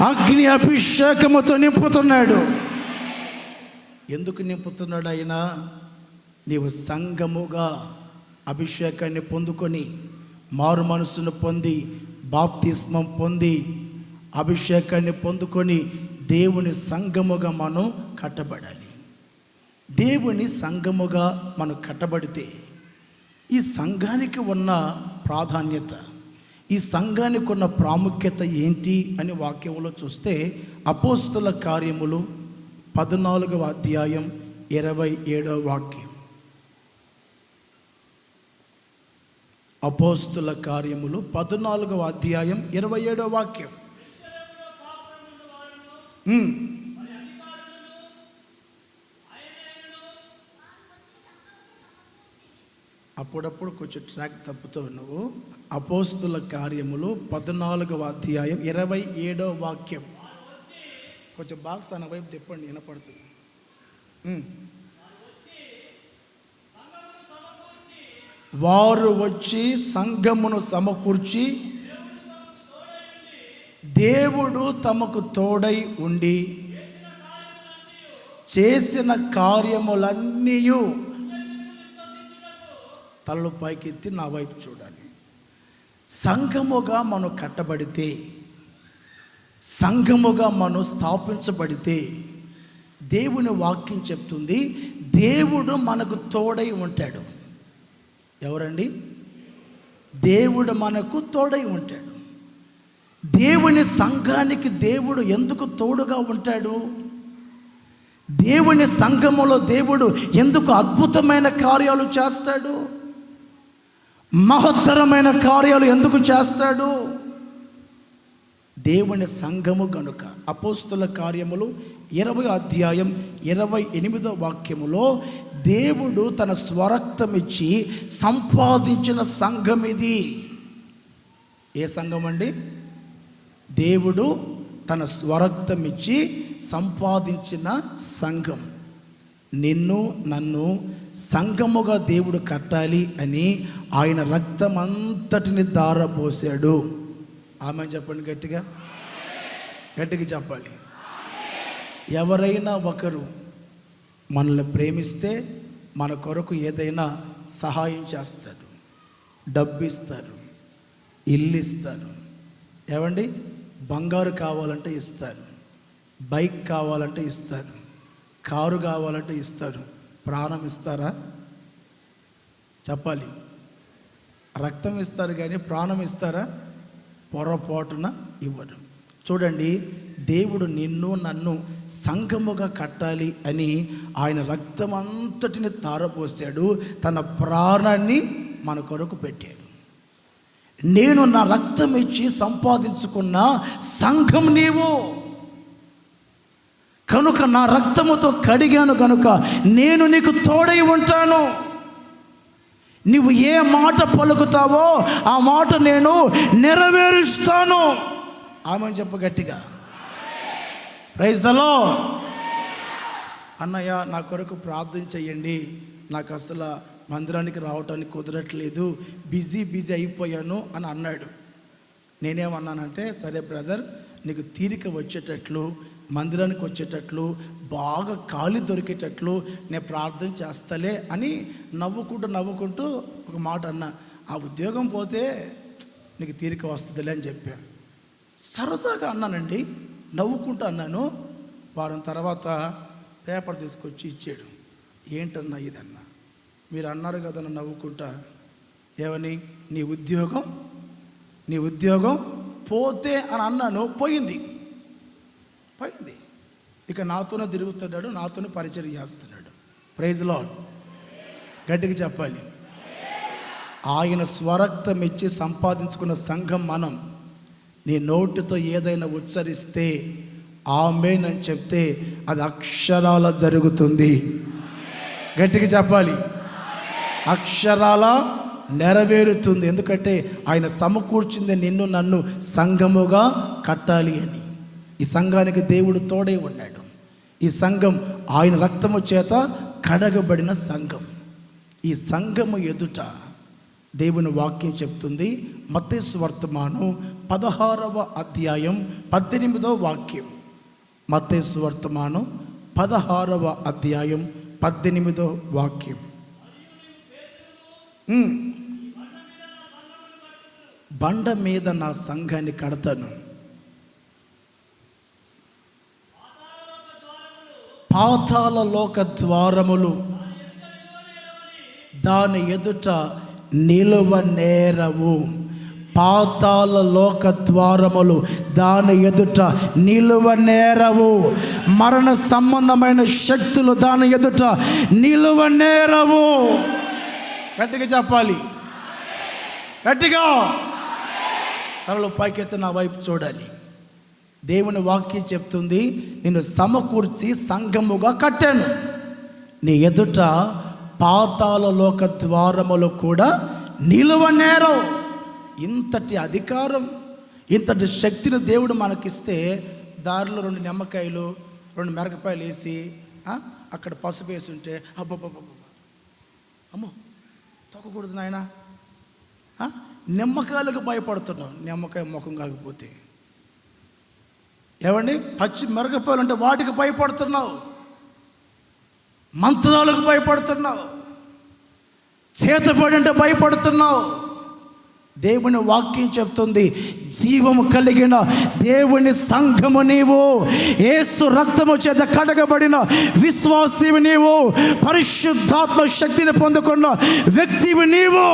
అగ్ని అభిషేకముతో నింపుతున్నాడు. ఎందుకు నింపుతున్నాడు ఆయన? నీవు సంఘముగా అభిషేకాన్ని పొందుకొని, మారు మనసును పొంది, బాప్తిస్మం పొంది, అభిషేకాన్ని పొందుకొని దేవుని సంఘముగా మనం కట్టబడాలి. దేవుని సంఘముగా మనం కట్టబడితే ఈ సంఘానికి ఉన్న ప్రాధాన్యత, ఈ సంఘానికి ఉన్న ప్రాముఖ్యత ఏంటి అని వాక్యంలో చూస్తే, అపోస్తుల కార్యములు 14వ అధ్యాయం 27వ వాక్యం. అపోస్తుల కార్యములు 14వ అధ్యాయం 27వ వాక్యం. అప్పుడప్పుడు కొంచెం ట్రాక్ తప్పుతావు నువ్వు. అపోస్తుల కార్యములు 14వ అధ్యాయం 27వ వాక్యం. కొంచెం బాక్స్ అన్న వైపు తిప్పండి, వినపడుతుంది. వారు వచ్చి సంఘమును సమకూర్చి, దేవుడు తమకు తోడై ఉండి చేసిన కార్యములన్నీ, తలలు పైకెత్తి నా వైపు చూడాలి. సంఘముగా మనం కట్టబడితే, సంఘముగా మనం స్థాపించబడితే, దేవుని వాక్యం చెప్తుంది దేవుడు మనకు తోడై ఉంటాడు. ఎవరండి? దేవుడు మనకు తోడై ఉంటాడు. దేవుని సంఘానికి దేవుడు ఎందుకు తోడుగా ఉంటాడు? దేవుని సంఘములో దేవుడు ఎందుకు అద్భుతమైన కార్యాలు చేస్తాడు? మహత్తరమైన కార్యాలు ఎందుకు చేస్తాడు? దేవుని సంఘము గనుక. అపోస్తుల కార్యములు 20వ అధ్యాయం 28వ వాక్యములో దేవుడు తన స్వరక్తమిచ్చి సంపాదించిన సంఘం ఇది. ఏ సంఘం అండి? దేవుడు తన స్వరక్తమిచ్చి సంపాదించిన సంఘం. నిన్ను నన్ను సంఘముగా దేవుడు కట్టాలి అని ఆయన రక్తం అంతటిని ధారపోసాడు. ఆమె చెప్పండి గట్టిగా, గట్టిగా చెప్పాలి. ఎవరైనా ఒకరు మనల్ని ప్రేమిస్తే మన కొరకు ఏదైనా సహాయం చేస్తారు, డబ్బు ఇస్తారు, ఇల్లు ఇస్తారు, ఏమండి బంగారు కావాలంటే ఇస్తారు, బైక్ కావాలంటే ఇస్తారు, కారు కావాలంటే ఇస్తారు. ప్రాణం ఇస్తారా? చెప్పాలి. రక్తం ఇస్తారు కానీ ప్రాణం ఇస్తారా? పొరపాటున ఇవ్వరు. చూడండి, దేవుడు నిన్ను నన్ను సంఘముగా కట్టాలి అని ఆయన రక్తం అంతటిని ధారపోసాడు, తన ప్రాణాన్ని మన కొరకు పెట్టాడు. నేను నా రక్తం ఇచ్చి సంపాదించుకున్న సంఘం నీవు కనుక, నా రక్తముతో కడిగాను కనుక నేను నీకు తోడై ఉంటాను. నీవు ఏ మాట పలుకుతావో ఆ మాట నేను నెరవేరుస్తాను. ఆమె చెప్పు గట్టిగా, ప్రైజ్ ది లార్డ్. అన్నయ్య నా కొరకు ప్రార్థన చెయ్యండి, నాకు అసలు మందిరానికి రావటానికి కుదరట్లేదు, బిజీ అయిపోయాను అని అన్నాడు. నేనేమన్నానంటే, సరే బ్రదర్, నీకు తీరిక వచ్చేటట్లు, మందిరానికి వచ్చేటట్లు, బాగా ఖాళీ దొరికేటట్లు నేను ప్రార్థన చేస్తలే అని నవ్వుకుంటూ ఒక మాట అన్నా. ఆ ఉద్యోగం పోతే నీకు తీరిక వస్తుందిలే అని చెప్పా. సరదాగా అన్నానండి, నవ్వుకుంటూ అన్నాను. వారం తర్వాత పేపర్ తీసుకొచ్చి ఇచ్చాడు. ఏంటన్నా ఇదన్నా? మీరు అన్నారు కదా నవ్వుకుంటా, ఏమని? నీ ఉద్యోగం పోతే అని అన్నాను. పోయింది. ఇక నాతోనే తిరుగుతున్నాడు, నాతోనే పరిచయం చేస్తున్నాడు. Praise lord. గట్టిగా చెప్పాలి. ఆయన స్వరక్తం ఇచ్చి సంపాదించుకున్న సంఘం మనం. నీ నోటితో ఏదైనా ఉచ్చరిస్తే, ఆమేన్ అని చెప్తే అది అక్షరాల జరుగుతుంది. గట్టిగా చెప్పాలి. అక్షరాల నెరవేరుతుంది. ఎందుకంటే ఆయన సమకూర్చింది నిన్ను నన్ను సంఘముగా కట్టాలి అని. ఈ సంఘానికి దేవుడు తోడై ఉన్నాడు. ఈ సంఘం ఆయన రక్తము చేత కడగబడిన సంఘం. ఈ సంఘము ఎదుట దేవుని వాక్యం చెప్తుంది. మత్తయి సువార్తమానం 16వ అధ్యాయం 18వ వాక్యం. మత్తయి సువార్తమానం 16వ అధ్యాయం 18వ వాక్యం. బండ మీద నా సంఘాన్ని కడతాను, పాతాళ లోక ద్వారములు దాని ఎదుట నిలువనేరవు. పాతాళ లోక ద్వారములు దాని ఎదుట నిలువనేరవు. మరణ సంబంధమైన శక్తులు దాని ఎదుట నిలువనేరవు. గట్టిగా చెప్పాలి, గట్టిగా. తనలో పైకెత్తి నా వైపు చూడాలి. దేవుని వాక్యం చెప్తుంది, నిన్ను సమకూర్చి సంఘముగా కట్టాను. నీ ఎదుట పాతాళ లోక ద్వారములు కూడా నిలువనేరవు. ఇంతటి అధికారం, ఇంతటి శక్తిని దేవుడు మనకిస్తే, దారిలో 2 నిమ్మకాయలు 2 మిరపకాయలు వేసి అక్కడ పసుపు వేసి ఉంటే అమ్మో తొక్కకూడదు నాయన, నిమ్మకాయలకు భయపడుతున్నావు. నిమ్మకాయ ముఖం కాకపోతే ఏమండి, పచ్చి మిరపకాయలు అంటే వాటికి భయపడుతున్నావు, మంత్రాలకు భయపడుతున్నావు, చేతబడి అంటే భయపడుతున్నావు. దేవుని వాక్యం చెప్తుంది, జీవము కలిగిన దేవుని సంఘము నీవు, యేసు రక్తము చేత కడగబడిన విశ్వాసివి నీవు, పరిశుద్ధాత్మ శక్తిని పొందుకున్న వ్యక్తివి నీవు.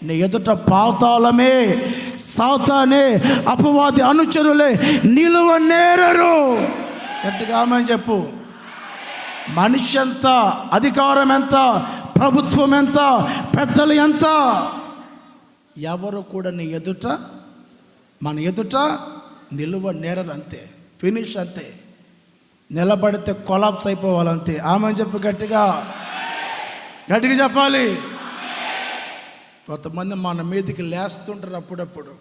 నీ ఎదుట పాతాళమే, సాతానే, అపవాది అనుచరులే నిలువ నేరరు. గట్టిగా ఆమేన్ చెప్పు. మనిషి ఎంత, అధికారం ఎంత, ప్రభుత్వం ఎంత, పెద్దలు ఎంత, ఎవరు కూడా నీ ఎదుట, మన ఎదుట నిలువ నేరరు. అంతే, ఫినిష్ అంతే. నిలబడితే కొలాప్స్ అయిపోవాలంతే. ఆమేన్ చెప్పు గట్టిగా, గట్టిగా చెప్పాలి. కొంతమంది మన మీదకి లేస్తుంటారు, అప్పుడప్పుడు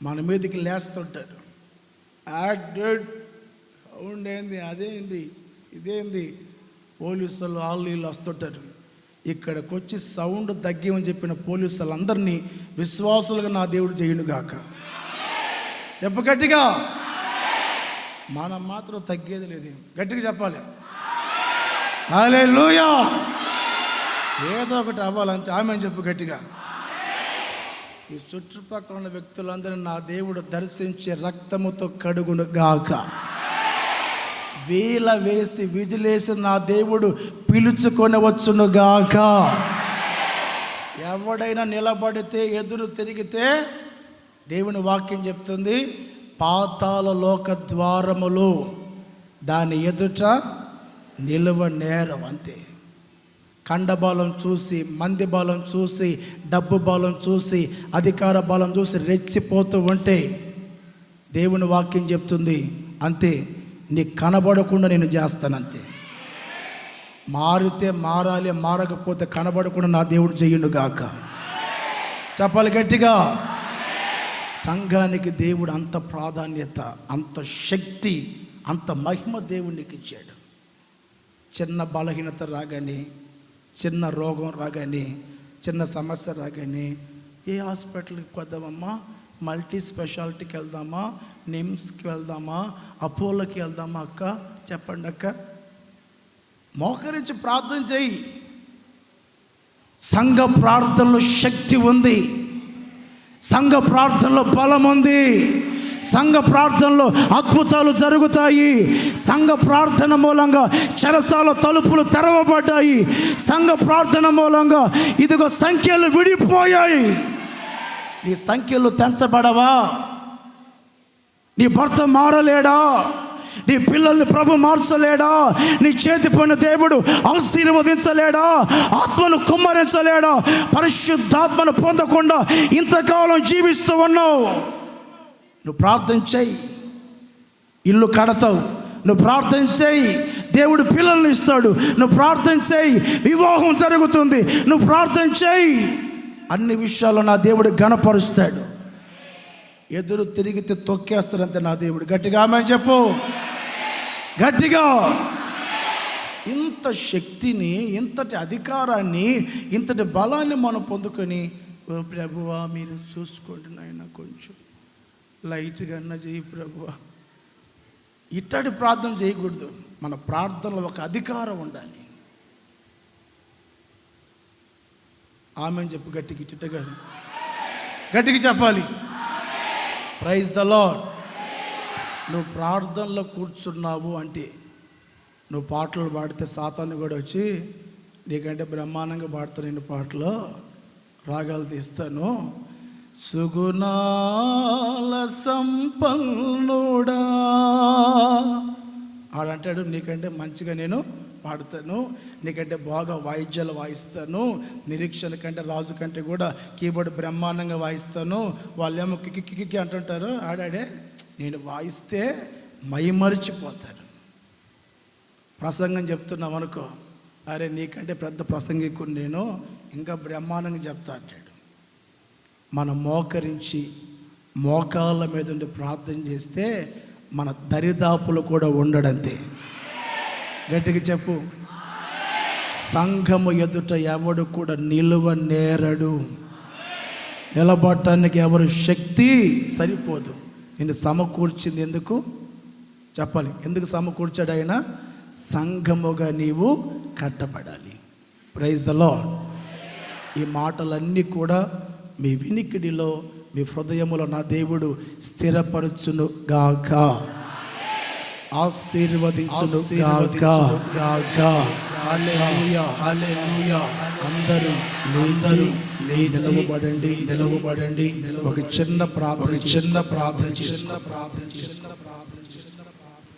మన మీదకి లేస్తుంటారు. సౌండ్ ఏంది, అదేంటి, ఇదేంది, పోలీసులు వాళ్ళు వీళ్ళు వస్తుంటారు. ఇక్కడికి వచ్చి సౌండ్ తగ్గమని చెప్పిన పోలీసులందరినీ విశ్వాసులుగా నా దేవుడు చేయునుగాక. చెప్పు గట్టిగా. మనం మాత్రం తగ్గేది లేదు. గట్టిగా చెప్పాలి. హల్లెలూయా. ఏదో ఒకటి అవ్వాలంతే. ఆమేన్ చెప్పు గట్టిగా. ఈ చుట్టుపక్కల ఉన్న వ్యక్తులందరినీ నా దేవుడు దర్శించి రక్తముతో కడుగును గాక. వేల వేసి విజిలేసి నా దేవుడు పిలుచుకొని వచ్చును గాక. ఎవడైనా నిలబడితే ఎదురు తిరిగితే దేవుని వాక్యం చెప్తుంది, పాతాళ లోక ద్వారములు దాని ఎదుట నిలువ నేరం. అంతే. కండబలం చూసి, మంది బలం చూసి, డబ్బు బలం చూసి, అధికార బలం చూసి రెచ్చిపోతూ ఉంటే దేవుని వాక్యం చెప్తుంది, అంతే, నీకు కనబడకుండా నేను చేస్తానంతే. మారితే మారాలి, మారకపోతే కనబడకుండా నా దేవుడు చెయ్యును గాక. చెప్పాలి గట్టిగా. సంఘానికి దేవుడు అంత ప్రాధాన్యత, అంత శక్తి, అంత మహిమ దేవునికి ఇచ్చాడు. చిన్న బలహీనత రాగానే, చిన్న రోగం రాగానే, చిన్న సమస్య రాగానే, ఏ హాస్పిటల్కి పోదామమ్మా, మల్టీ స్పెషాలిటీకి వెళ్దామా, నిమ్స్కి వెళ్దామా, అపోలోకి వెళ్దామా? అక్క చెప్పండి అక్క. మోకరించి ప్రార్థన చేయి. సంఘ ప్రార్థనలో శక్తి ఉంది, సంఘ ప్రార్థనలో బలం ఉంది, సంఘ ప్రార్థనలో అద్భుతాలు జరుగుతాయి. సంఘ ప్రార్థన మూలంగా చెరసాల తలుపులు తెరవబడ్డాయి. సంఘ ప్రార్థన మూలంగా ఇదిగో సంఖ్యలు విడిపోయాయి. నీ సంఖ్యలు తెంచబడవా? నీ భర్త మారలేడా? నీ పిల్లల్ని ప్రభు మార్చలేడా? నీ చేతి పైన దేవుడు ఆశీర్వదించలేడా? ఆత్మను కుమ్మరించలేడా? పరిశుద్ధాత్మను పొందకుండా ఇంతకాలం జీవిస్తూ ఉన్నావు. నువ్వు ప్రార్థన చేయి, ఇల్లు కడతావు. నువ్వు ప్రార్థన చేయి, దేవుడు పిల్లల్ని ఇస్తాడు. నువ్వు ప్రార్థన చేయి, వివాహం జరుగుతుంది. నువ్వు ప్రార్థన చేయి, అన్ని విషయాల్లో నా దేవుడు ఘనపరుస్తాడు. ఎదురు తిరిగితే తొక్కేస్తాడంతే నా దేవుడు. గట్టిగా ఆమేన్ చెప్పు. గట్టిగా. ఇంత శక్తిని, ఇంతటి అధికారాన్ని, ఇంతటి బలాన్ని మనం పొందుకొని, ప్రభువా మీరు చూసుకోండి నాయన, కొంచెం లైట్గా అన్న చేయి ప్రభువా, ఇట్టడి ప్రార్థన చేయకూడదు. మన ప్రార్థనలో ఒక అధికారం ఉండాలి. ఆమేన్ చెప్పు గట్టికి. ఇట్ట కాదు, గట్టికి చెప్పాలి. Praise the lord. నువ్వు ప్రార్థనలో కూర్చున్నావు అంటే, నువ్వు పాటలు పాడితే సాతాను కూడా వచ్చి నీకంటే బ్రహ్మాండంగా పాడుతాను, నేను పాటలో రాగాలు తీస్తాను, సుగుణాల సంపన్నుడా ఆడంటాడు, నీకంటే మంచిగా నేను పాడుతాను, నీకంటే బాగా వాయిద్యాలు వాయిస్తాను, నిరీక్షణ కంటే రాజు కంటే కూడా కీబోర్డ్ బ్రహ్మాండంగా వాయిస్తాను. వాళ్ళేమో కిక్కి అంటుంటారు. ఆడాడే నేను వాయిస్తే మైమరిచిపోతారు. ప్రసంగం చెప్తున్నాం అనుకో, అరే నీకంటే పెద్ద ప్రసంగికుని నేను, ఇంకా బ్రహ్మాండంగా చెప్తా అంటాడు. మనం మోకరించి మోకాళ్ళ మీద ఉండి ప్రార్థన చేస్తే మన దరిదాపులు కూడా ఉండడంతే. గట్టిగా చెప్పు. సంఘము ఎదుట ఎవడు కూడా నిలువ నేరడు. నిలబడటానికి ఎవరు శక్తి సరిపోదు. నేను సమకూర్చింది ఎందుకు చెప్పాలి. ఎందుకు సమకూర్చాడు ఆయన? సంఘముగా నీవు కట్టబడాలి. Praise the lord. ఈ మాటలన్నీ కూడా మీ వినికిడిలో, మీ హృదయములో నా దేవుడు స్థిరపరచును గాక, ఆశీర్వదించును గాక. హల్లెలూయా, హల్లెలూయా. అందరూ లేచి నిలవబడండి. ఒక చిన్న ప్రార్థన చేసిన